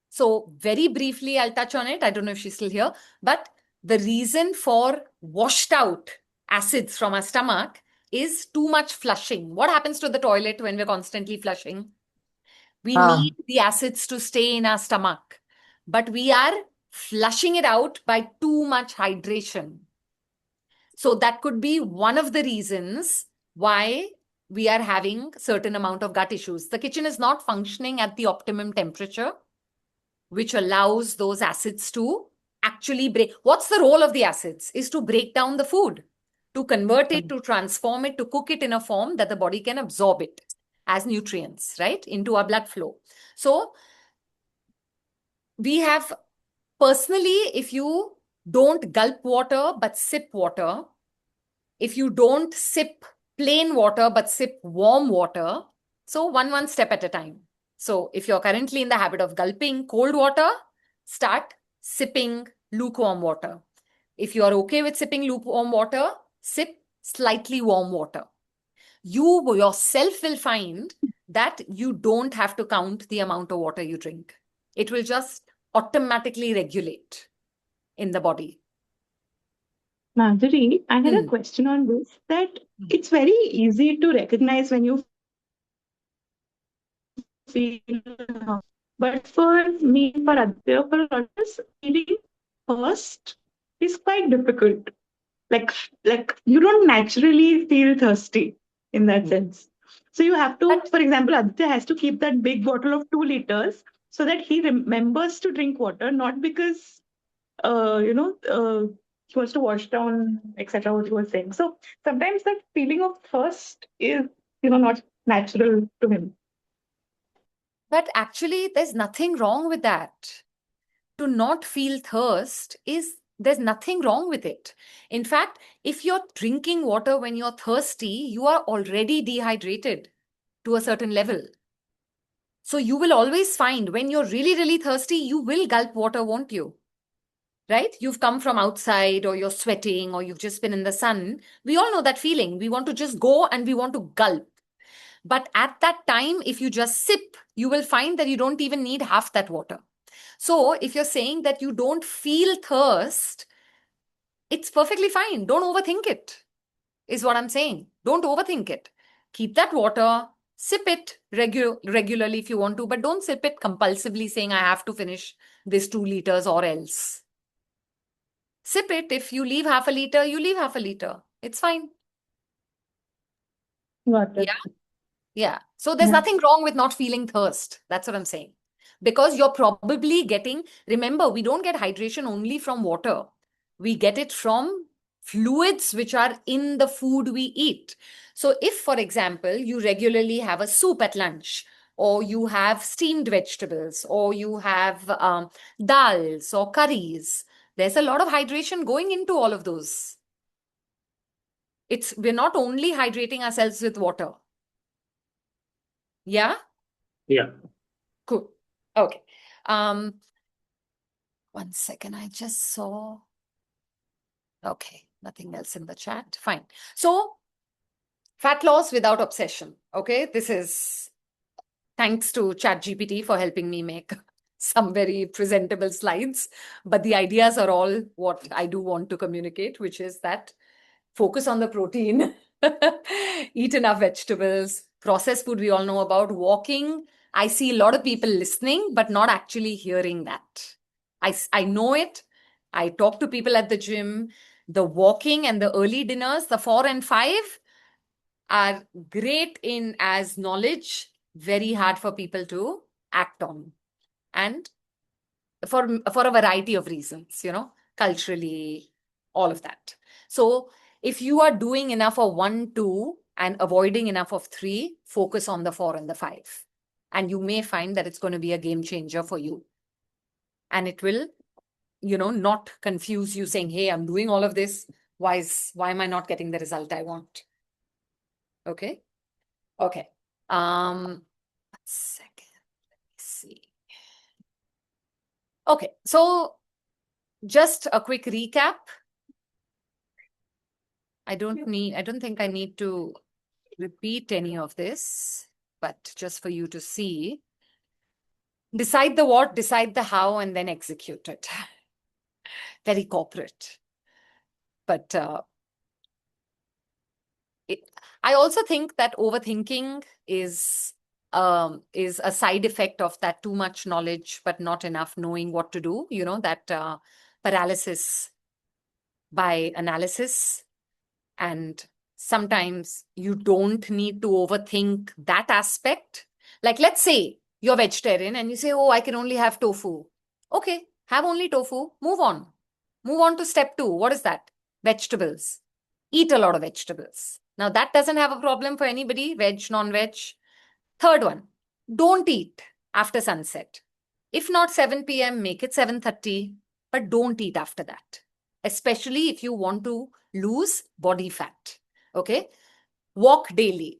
So very briefly, I'll touch on it. I don't know if she's still here, but the reason for washed out acids from our stomach is too much flushing. What happens to the toilet when we're constantly flushing? We need the acids to stay in our stomach, but we are flushing it out by too much hydration. So that could be one of the reasons why we are having certain amount of gut issues. The kitchen is not functioning at the optimum temperature, which allows those acids to actually break. What's the role of the acids? Is to break down the food, to convert it, to transform it, to cook it in a form that the body can absorb it as nutrients, right, into our blood flow. So we have, personally, if you don't gulp water but sip water, if you don't sip plain water but sip warm water, so one step at a time. So if you're currently in the habit of gulping cold water, start sipping lukewarm water. If you are okay with sipping lukewarm water, sip slightly warm water. You yourself will find that you don't have to count the amount of water you drink. It will just automatically regulate in the body. Madhuri, I had a question on this, that it's very easy to recognize when you feel, but for me, for Aditya, for others, feeling thirst is quite difficult. Like you don't naturally feel thirsty in that sense. So you have to, for example, Aditya has to keep that big bottle of 2 liters so that he remembers to drink water, not because he wants to wash down, etc. What you were saying. So sometimes that feeling of thirst is, not natural to him. But actually, there's nothing wrong with that. To not feel thirst there's nothing wrong with it. In fact, if you're drinking water when you're thirsty, you are already dehydrated to a certain level. So you will always find when you're really, really thirsty, you will gulp water, won't you? Right? You've come from outside, or you're sweating, or you've just been in the sun. We all know that feeling. We want to just go and we want to gulp. But at that time, if you just sip, you will find that you don't even need half that water. So if you're saying that you don't feel thirst, it's perfectly fine. Don't overthink it, is what I'm saying. Don't overthink it. Keep that water, sip it regularly if you want to, but don't sip it compulsively saying, I have to finish this 2 liters or else. Sip it. If you leave half a liter, you leave half a liter. It's fine. Got it. Yeah. Yeah. So there's nothing wrong with not feeling thirst. That's what I'm saying. Because you're probably getting, remember, we don't get hydration only from water. We get it from fluids which are in the food we eat. So if, for example, you regularly have a soup at lunch, or you have steamed vegetables, or you have dals or curries, there's a lot of hydration going into all of those. We're not only hydrating ourselves with water. Yeah? Yeah. Cool. Okay. 1 second. I just saw. Okay. Nothing else in the chat. Fine. So, fat loss without obsession. Okay. This is thanks to ChatGPT for helping me make some very presentable slides. But the ideas are all what I do want to communicate, which is that focus on the protein, eat enough vegetables, processed food we all know about, walking. I see a lot of people listening, but not actually hearing that. I know it. I talk to people at the gym. The walking and the early dinners, the 4 and 5, are great in as knowledge, very hard for people to act on. And for a variety of reasons, culturally, all of that. So if you are doing enough of 1, 2 and avoiding enough of 3, focus on the 4 and the 5. And you may find that it's going to be a game changer for you. And it will, not confuse you saying, hey, I'm doing all of this. Why am I not getting the result I want? Okay. Okay. 1 second. Let me see. Okay. So just a quick recap. I don't think I need to repeat any of this, but just for you to see. Decide the what, decide the how, and then execute it. Very corporate. But I also think that overthinking is a side effect of that too much knowledge, but not enough knowing what to do, that paralysis by analysis. And sometimes you don't need to overthink that aspect. Like, let's say you're vegetarian and you say, oh, I can only have tofu. Okay, have only tofu. Move on. Move on to step 2. What is that? Vegetables. Eat a lot of vegetables. Now, that doesn't have a problem for anybody, veg, non-veg. Third one, don't eat after sunset. If not 7 p.m., make it 7:30, but don't eat after that, especially if you want to lose body fat. Okay? Walk daily.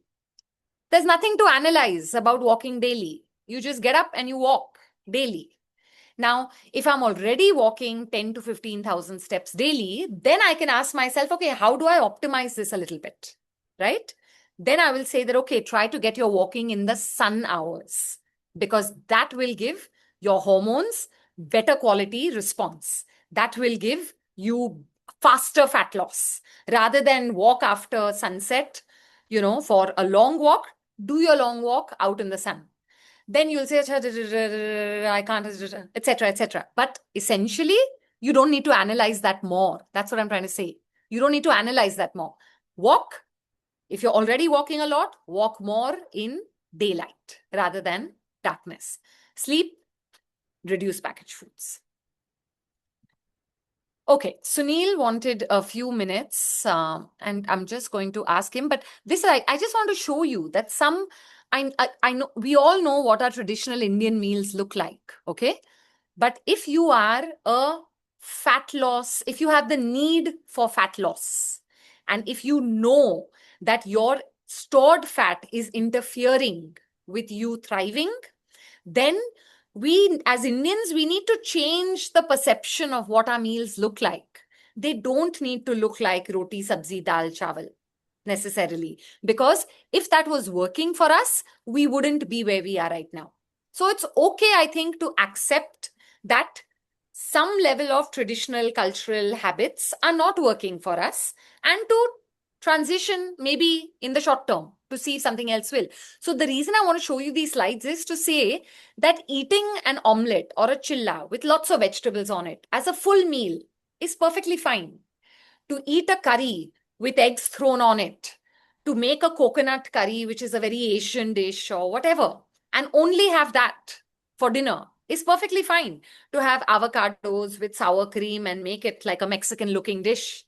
There's nothing to analyze about walking daily. You just get up and you walk daily. Now, if I'm already walking 10 to 15,000 steps daily, then I can ask myself, okay, how do I optimize this a little bit, right? Then I will say that, okay, try to get your walking in the sun hours, because that will give your hormones better quality response. That will give you faster fat loss. Rather than walk after sunset, for a long walk, do your long walk out in the sun. Then you'll say, I can't, etc., etc. But essentially, you don't need to analyze that more. That's what I'm trying to say. You don't need to analyze that more. Walk. If you're already walking a lot, walk more in daylight rather than darkness. Sleep, reduce packaged foods. Okay, Sunil wanted a few minutes, and I'm just going to ask him. But this, I just want to show you that I know we all know what our traditional Indian meals look like, okay? But if you are a fat loss, if you have the need for fat loss, and if you know that your stored fat is interfering with you thriving, then we as Indians, we need to change the perception of what our meals look like. They don't need to look like roti, sabzi, dal, chawal necessarily, because if that was working for us, we wouldn't be where we are right now. So it's okay, I think, to accept that some level of traditional cultural habits are not working for us, and to transition maybe in the short term to see if something else will. So the reason I want to show you these slides is to say that eating an omelette or a chilla with lots of vegetables on it as a full meal is perfectly fine. To eat a curry with eggs thrown on it, to make a coconut curry, which is a very Asian dish or whatever, and only have that for dinner is perfectly fine. To have avocados with sour cream and make it like a Mexican looking dish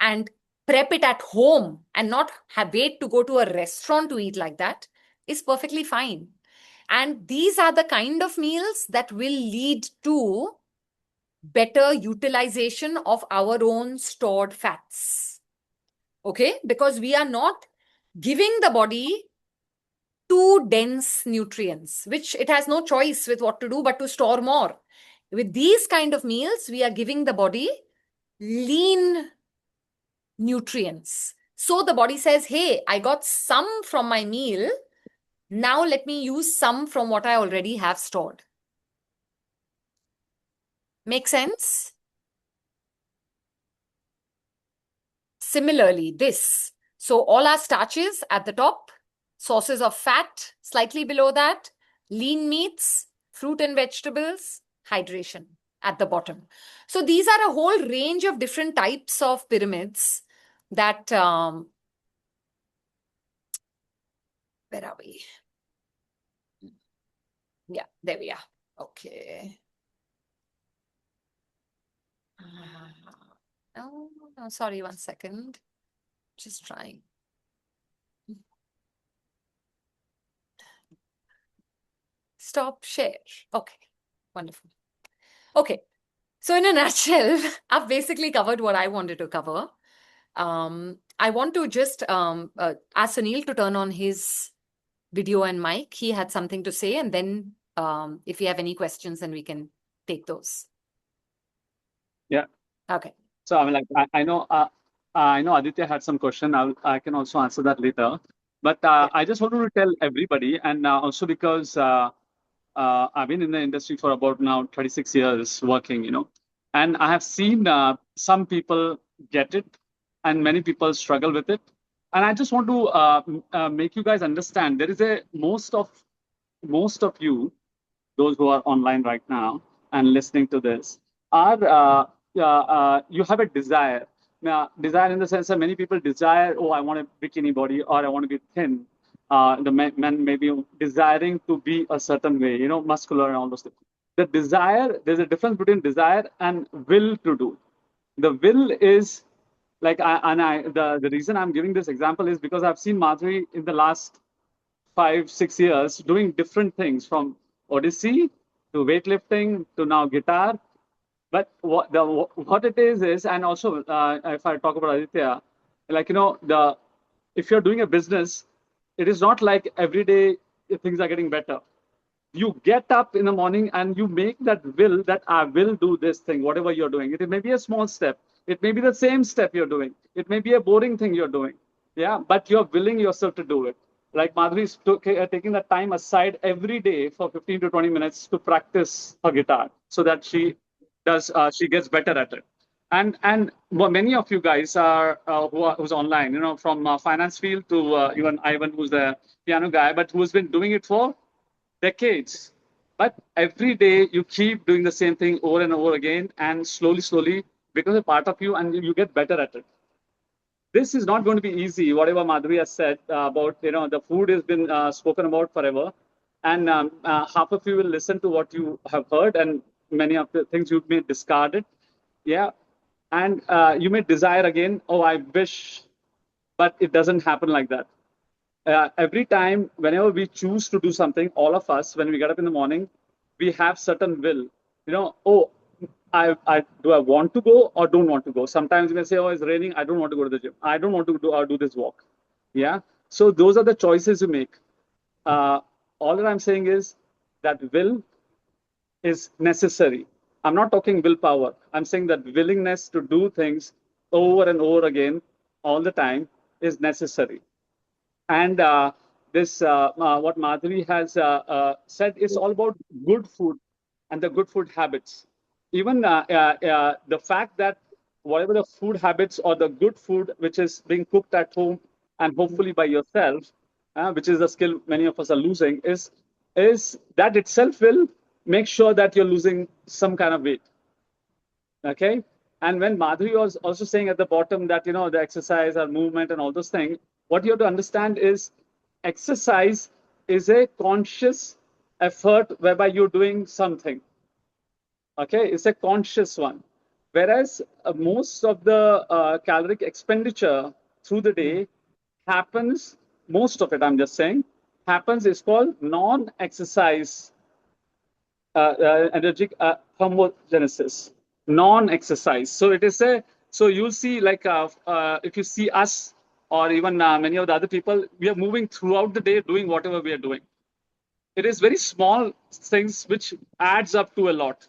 and prep it at home and not wait to go to a restaurant to eat like that is perfectly fine. And these are the kind of meals that will lead to better utilization of our own stored fats. Okay? Because we are not giving the body too dense nutrients, which it has no choice with what to do but to store more. With these kind of meals, we are giving the body lean nutrients. So the body says, hey, I got some from my meal. Now let me use some from what I already have stored. Make sense? Similarly, this. So all our starches at the top, sources of fat slightly below that, lean meats, fruit and vegetables, hydration at the bottom. So these are a whole range of different types of pyramids that, where are we? Yeah, there we are. Okay. Oh, no, sorry, 1 second. Just trying. Stop share. Okay, wonderful. Okay, so in a nutshell, I've basically covered what I wanted to cover. I want to just ask Sunil to turn on his video and mic. He had something to say, and then if you have any questions, then we can take those. Yeah. Okay. So I know Aditya had some question. I can also answer that later. But I just wanted to tell everybody, and also because I've been in the industry for about now 26 years working, and I have seen some people get it and many people struggle with it. And I just want to make you guys understand there is most of you, those who are online right now and listening to this, are you have a desire desire in the sense that many people desire, oh, I want a bikini body or I want to be thin. The men may be desiring to be a certain way, muscular and all those things. The desire, there's a difference between desire and will to do. The will is like, the reason I'm giving this example is because I've seen Madhuri in the last 5-6 years doing different things, from Odyssey to weightlifting to now guitar. But what it is, and also if I talk about Aditya, like, if you're doing a business, it is not like every day things are getting better. You get up in the morning and you make that will that I will do this thing, whatever you're doing. It may be a small step. It may be the same step you're doing. It may be a boring thing you're doing. Yeah, but you're willing yourself to do it. Like Madhuri is taking the time aside every day for 15 to 20 minutes to practice her guitar so that she gets better at it. And many of you guys are who's online, from finance field to even Ivan, who's the piano guy, but who's been doing it for decades. But every day you keep doing the same thing over and over again, and slowly becomes a part of you, and you get better at it. This is not going to be easy. Whatever Madhuri has said about, the food has been spoken about forever, and half of you will listen to what you have heard, and many of the things you may discard it. Yeah, and you may desire again. Oh, I wish, but it doesn't happen like that. Every time, whenever we choose to do something, all of us, when we get up in the morning, we have certain will. Oh, do I want to go or don't want to go? Sometimes we may say, oh, it's raining, I don't want to go to the gym. I don't want to do this walk. Yeah. So those are the choices you make. All that I'm saying is that will is necessary. I'm not talking willpower. I'm saying that willingness to do things over and over again all the time is necessary. And what Madhuri has said is all about good food and the good food habits. Even the fact that whatever the food habits or the good food which is being cooked at home and hopefully by yourself, which is a skill many of us are losing, is that itself will make sure that you're losing some kind of weight. Okay. And when Madhuri was also saying at the bottom that, the exercise or movement and all those things, what you have to understand is exercise is a conscious effort whereby you're doing something. Okay, it's a conscious one. Whereas most of the caloric expenditure through the day happens, most of it, I'm just saying, happens is called non-exercise energetic thermogenesis, non-exercise. So it is so you'll see, like if you see us or even many of the other people, we are moving throughout the day doing whatever we are doing. It is very small things which adds up to a lot.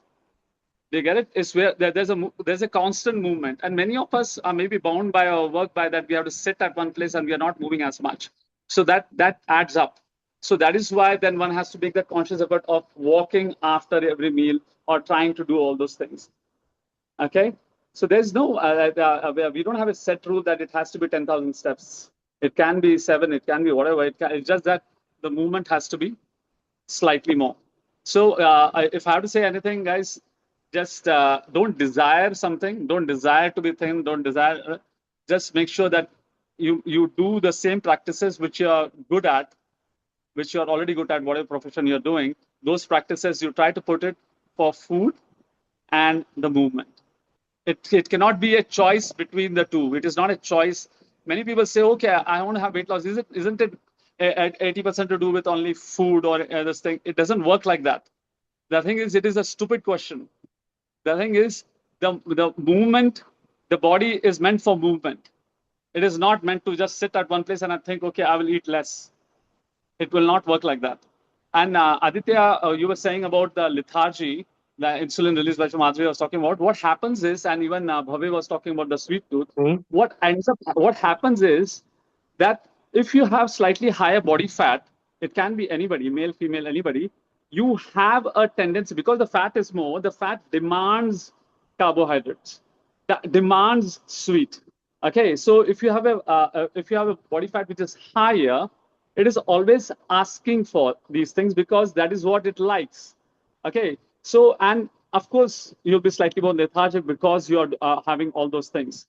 Do you get it? It's where there's a constant movement, and many of us are maybe bound by our work by that we have to sit at one place and we are not moving as much. So that adds up. So that is why then one has to make that conscious effort of walking after every meal or trying to do all those things. Okay. So there's no, we don't have a set rule that it has to be 10,000 steps. It can be 7, it can be whatever. It's just that the movement has to be slightly more. So if I have to say anything, guys, just don't desire something. Don't desire to be thin. Don't desire. Just make sure that you do the same practices which you're good at, which you're already good at, whatever profession you're doing. Those practices, you try to put it for food and the movement. It cannot be a choice between the two. It is not a choice. Many people say, okay, I want to have weight loss. Isn't it 80% to do with only food or this thing? It doesn't work like that. The thing is, it is a stupid question. The thing is, the movement, the body is meant for movement. It is not meant to just sit at one place and I think, okay, I will eat less. It will not work like that. And Aditya, you were saying about the lethargy, the insulin release by Madhuri was talking about. What happens is, and even Bhavi was talking about the sweet tooth. What happens is that if you have slightly higher body fat, it can be anybody, male, female, anybody. You have a tendency, because the fat is more, the fat demands carbohydrates, that demands sweet. Okay, so if you have a body fat which is higher, it is always asking for these things because that is what it likes. Okay, so, and of course you'll be slightly more lethargic because you're having all those things.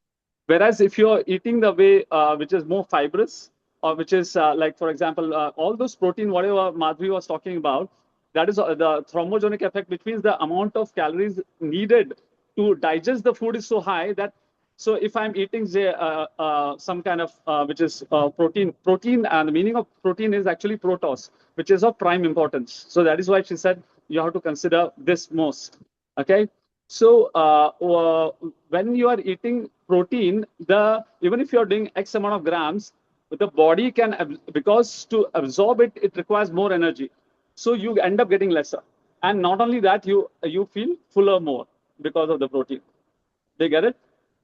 Whereas if you're eating the way which is more fibrous, or which is like, for example, all those protein, whatever Madhuri was talking about, that is the thromogenic effect, which means the amount of calories needed to digest the food is so high that, so if I'm eating say, some kind of which is protein, and the meaning of protein is actually protos, which is of prime importance. So that is why she said you have to consider this most. Okay. So when you are eating protein, even if you are doing X amount of grams, the body can, because to absorb it, it requires more energy. So you end up getting lesser. And not only that, you feel fuller more because of the protein. They get it?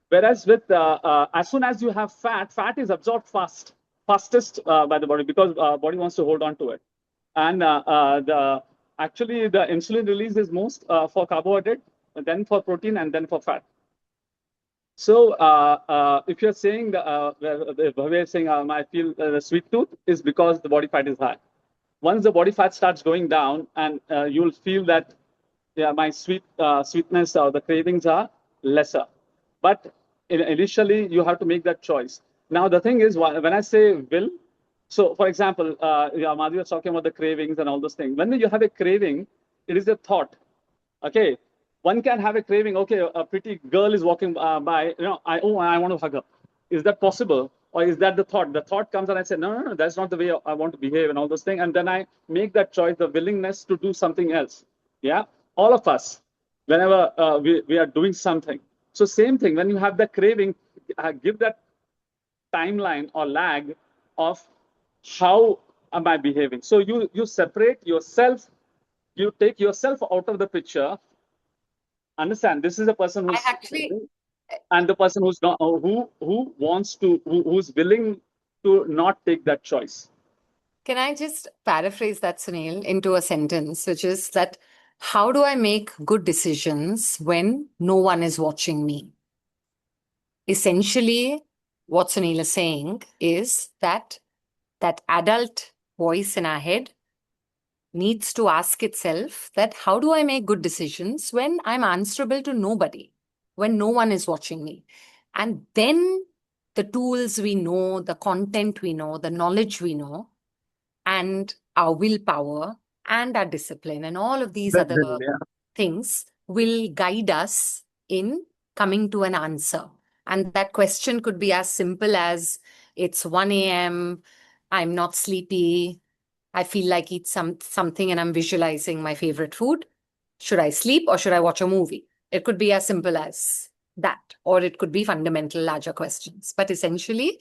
Whereas with as soon as you have fat is absorbed fastest by the body, because body wants to hold on to it. And actually the insulin release is most for carbohydrate, then for protein, and then for fat. So if you're saying Bhavya is saying I feel the sweet tooth is because the body fat is high. Once the body fat starts going down, and you'll feel that my sweetness or the cravings are lesser. But initially you have to make that choice. Now the thing is, when I say will, so for example, Madhuri was talking about the cravings and all those things. When you have a craving, it is a thought. Okay, one can have a craving. Okay, a pretty girl is walking by. I want to hug her. Is that possible? Or is that the thought? The thought comes and I say, no, that's not the way I want to behave and all those things. And then I make that choice, the willingness to do something else. Yeah, all of us, whenever we are doing something. So same thing, when you have the craving, give that timeline or lag of how am I behaving. So you separate yourself, you take yourself out of the picture. Understand, this is a person who's and the person who's not, who wants to, who's willing to not take that choice. Can I just paraphrase that, Sunil, into a sentence, which is that how do I make good decisions when no one is watching me? Essentially, what Sunil is saying is that adult voice in our head needs to ask itself that how do I make good decisions when I'm answerable to nobody, when no one is watching me? And then the tools we know, the content we know, the knowledge we know, and our willpower and our discipline and all of these other things will guide us in coming to an answer. And that question could be as simple as, it's 1 a.m., I'm not sleepy, I feel like eat something and I'm visualizing my favorite food. Should I sleep or should I watch a movie? It could be as simple as that, or it could be fundamental, larger questions. But essentially,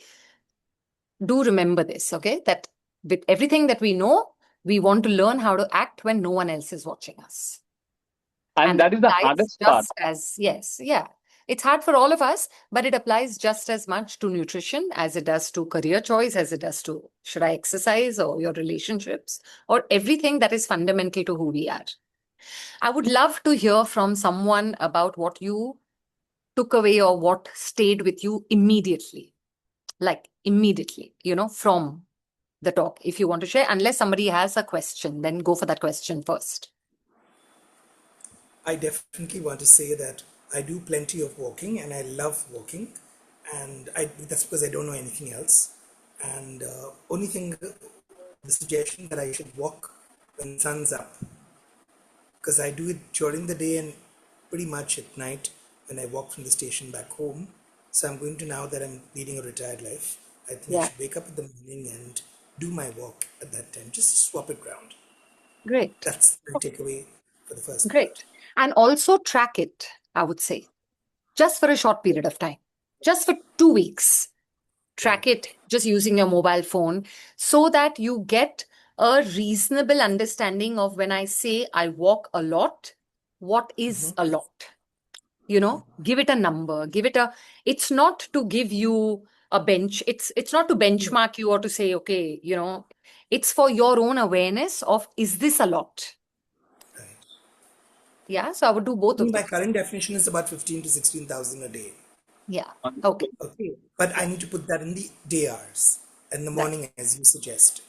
do remember this, okay? That with everything that we know, we want to learn how to act when no one else is watching us. And that is the hardest part. It's hard for all of us, but it applies just as much to nutrition as it does to career choice, as it does to should I exercise or your relationships or everything that is fundamental to who we are. I would love to hear from someone about what you took away or what stayed with you immediately, from the talk, if you want to share. Unless somebody has a question, then go for that question first. I definitely want to say that I do plenty of walking and I love walking, and that's because I don't know anything else. And only thing, the suggestion that I should walk when sun's up, because I do it during the day and pretty much at night when I walk from the station back home. So I'm going to, now that I'm leading a retired life, I think I should wake up in the morning and do my walk at that time, just swap it around. Great. That's my takeaway for the first. Great. And also track it, I would say, just for a short period of time, just for 2 weeks. Track it just using your mobile phone so that you get a reasonable understanding of when I say I walk a lot, what is a lot? Give it a number, it's not to give you a bench. It's not to benchmark you or to say, okay, it's for your own awareness of, is this a lot? Right. Yeah, so I would do both of them. My current definition is about 15 to 16,000 a day. Yeah. Okay. But I need to put that in the day hours and the morning, as you suggested.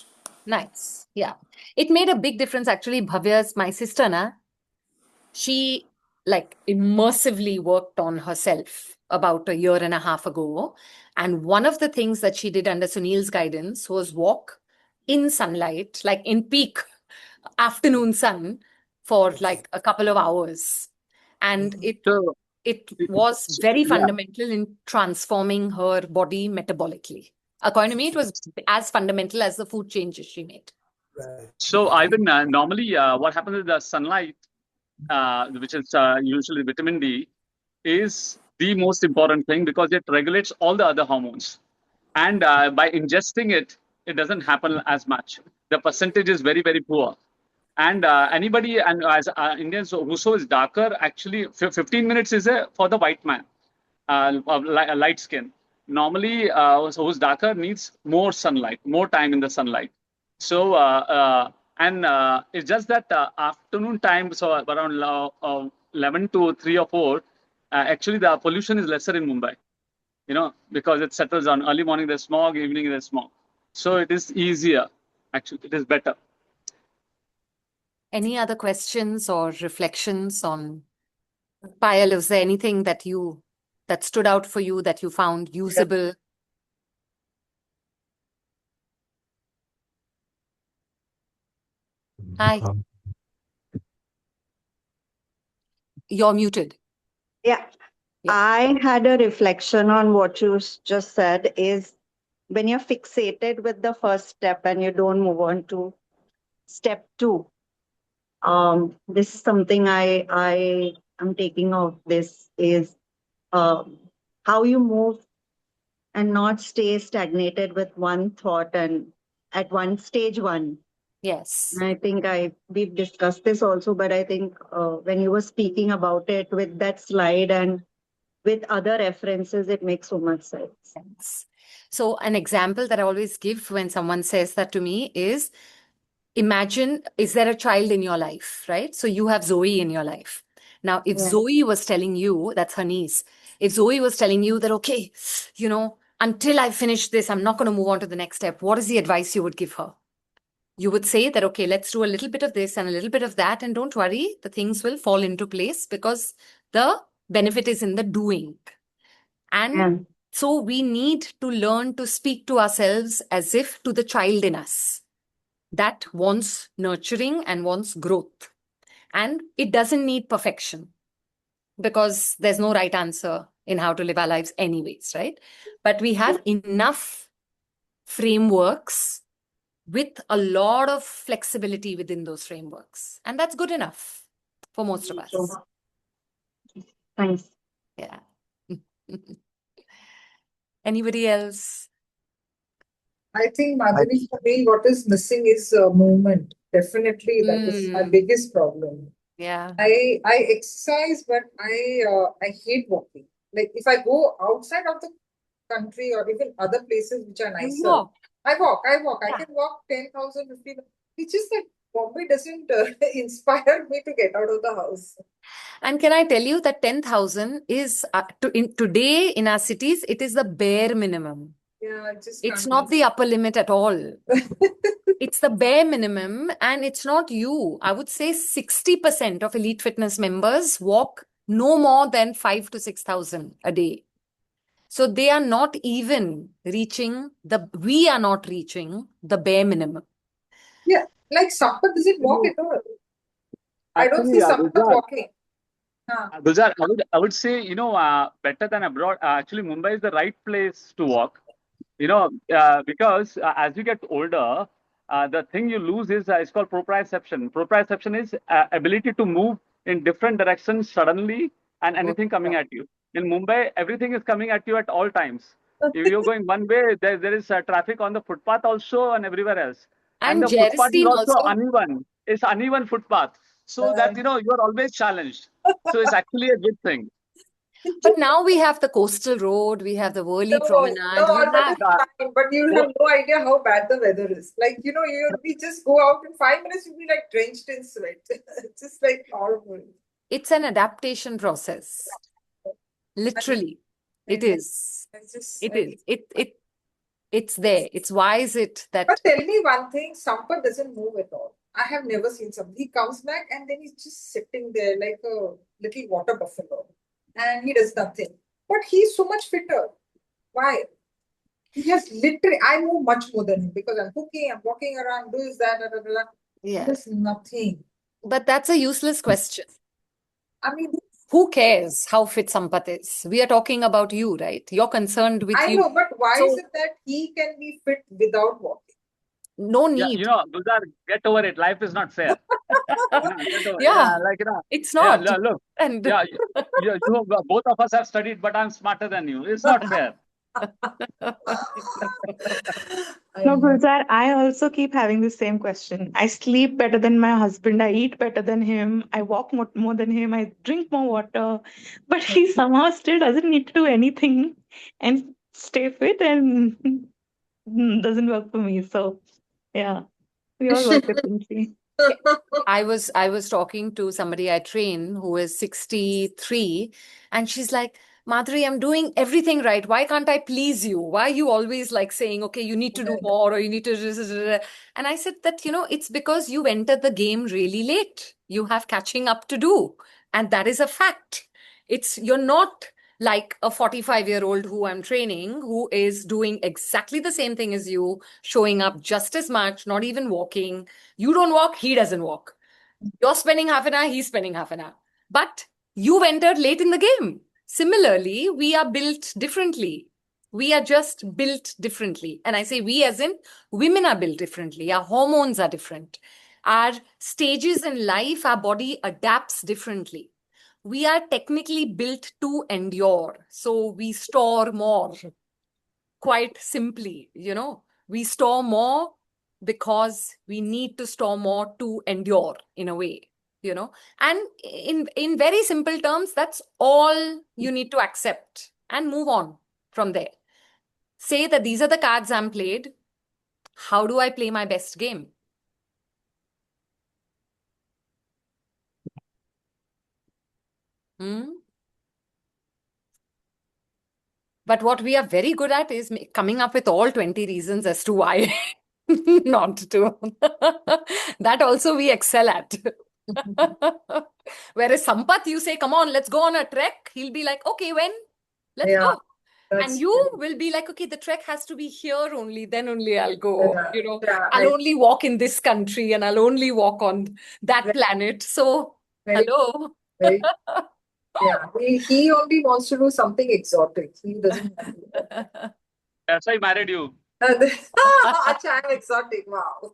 Nice. Yeah. It made a big difference, actually. Bhavya's my sister, she like immersively worked on herself about a year and a half ago. And one of the things that she did under Sunil's guidance was walk in sunlight, like in peak afternoon sun for like a couple of hours. And So, it was very yeah. fundamental in transforming her body metabolically. According to me, it was as fundamental as the food changes she made. Right. So, Ivan, normally what happens is the sunlight, which is usually vitamin D, is the most important thing because it regulates all the other hormones. And by ingesting it, it doesn't happen as much. The percentage is very, very poor. And anybody, and as Indians, whoso is darker, actually 15 minutes is for the white man, light skin. Normally, who's darker needs more sunlight, more time in the sunlight. So, it's just that afternoon time, so around 11 to 3 or 4, actually the pollution is lesser in Mumbai, because it settles on early morning, there's smog, evening, there's smog. So it is easier, actually, it is better. Any other questions or reflections on Payal? Was there anything that stood out for you that you found usable? Hi. You're muted. Yeah. I had a reflection on what you just said is when you're fixated with the first step and you don't move on to step 2. This is something I am taking of this is how you move and not stay stagnated with one thought and at one stage one. Yes. And I think we've discussed this also, but I think when you were speaking about it with that slide and with other references, it makes so much sense. So an example that I always give when someone says that to me is, imagine, is there a child in your life, right? So you have Zoe in your life. Now, if Zoe was telling you, that's her niece, if Zoe was telling you that, okay, until I finish this, I'm not going to move on to the next step, what is the advice you would give her? You would say that, okay, let's do a little bit of this and a little bit of that, and don't worry, the things will fall into place because the benefit is in the doing. And so we need to learn to speak to ourselves as if to the child in us that wants nurturing and wants growth. And it doesn't need perfection because there's no right answer in how to live our lives anyways, right? But we have enough frameworks with a lot of flexibility within those frameworks. And that's good enough for most of us. Thanks. Yeah. Anybody else? I think, Madhuri, for me, what is missing is movement. Definitely, that is my biggest problem. Yeah. I exercise, but I hate walking. Like if I go outside of the country or even other places which are nicer, I walk. I can walk 10,000, 15,000. It's just that Bombay doesn't inspire me to get out of the house. And can I tell you that 10,000 is today in our cities, it is the bare minimum. Yeah, it's not the upper limit at all. It's the bare minimum, and it's not you. I would say 60% of elite fitness members walk no more than 5,000 to 6,000 a day. So they are not even reaching we are not reaching the bare minimum. Yeah, like Sampath doesn't walk at all. I don't see Sampath walking. Gulzar, I would say, better than abroad. Actually, Mumbai is the right place to walk. Because as you get older, the thing you lose is it's called proprioception. Proprioception is ability to move in different directions suddenly and anything coming at you. In Mumbai, everything is coming at you at all times. If you're going one way, there is traffic on the footpath also and everywhere else. And the footpath is also uneven. It's uneven footpath. So that, you are always challenged. So it's actually a good thing. But now we have the coastal road, we have the Worli promenade. But you have no idea how bad the weather is. Like, we just go out in 5 minutes, you'll be like drenched in sweat. It's just like horrible. It's an adaptation process. Literally. It is. It's there. It's why is it that... But tell me one thing, Sampath doesn't move at all. I have never seen somebody. He comes back and then he's just sitting there like a little water buffalo and he does nothing. But he's so much fitter. Why? He has literally, I move much more than him because I'm cooking, I'm walking around, this, that, da, da, da, da. Yeah. There's nothing. But that's a useless question. I mean, who cares how fit Sampath is? We are talking about you, right? You're concerned with I you. know, but why So- is it that he can be fit without walking? No Yeah, need. Gulzar, get over it. Life is not fair. Get over it. Yeah. Like, It's not. look, And both of us have studied, but I'm smarter than you. It's not fair. No, Gulzar, I also keep having the same question. I sleep better than my husband. I eat better than him. I walk more than him. I drink more water. But he somehow still doesn't need to do anything and stay fit and doesn't work for me. So, yeah, we all work differently. I was talking to somebody I train who is 63, and she's like, Madhuri, I'm doing everything right. Why can't I please you? Why are you always like saying, okay, you need to do more or you need to... And I said that, it's because you entered the game really late. You have catching up to do. And that is a fact. You're not like a 45-year-old who I'm training, who is doing exactly the same thing as you, showing up just as much, not even walking. You don't walk, he doesn't walk. You're spending half an hour, he's spending half an hour. But you've entered late in the game. Similarly, we are built differently. We are just built differently. And I say we as in women are built differently. Our hormones are different. Our stages in life, our body adapts differently. We are technically built to endure. So we store more. Quite simply, we store more because we need to store more to endure in a way, and in very simple terms, that's all you need to accept and move on from there. Say that these are the cards I'm played. How do I play my best game? But what we are very good at is coming up with all 20 reasons as to why not to. That also we excel at. Whereas Sampath, you say, come on, let's go on a trek. He'll be like, okay, when? Let's go. And you will be like, okay, the trek has to be here only, then only I'll go. I'll only walk in this country and I'll only walk on that planet. So, hello. Yeah, he only wants to do something exotic. He doesn't want to. That's why I married you. Acha, I'm exotic. Wow.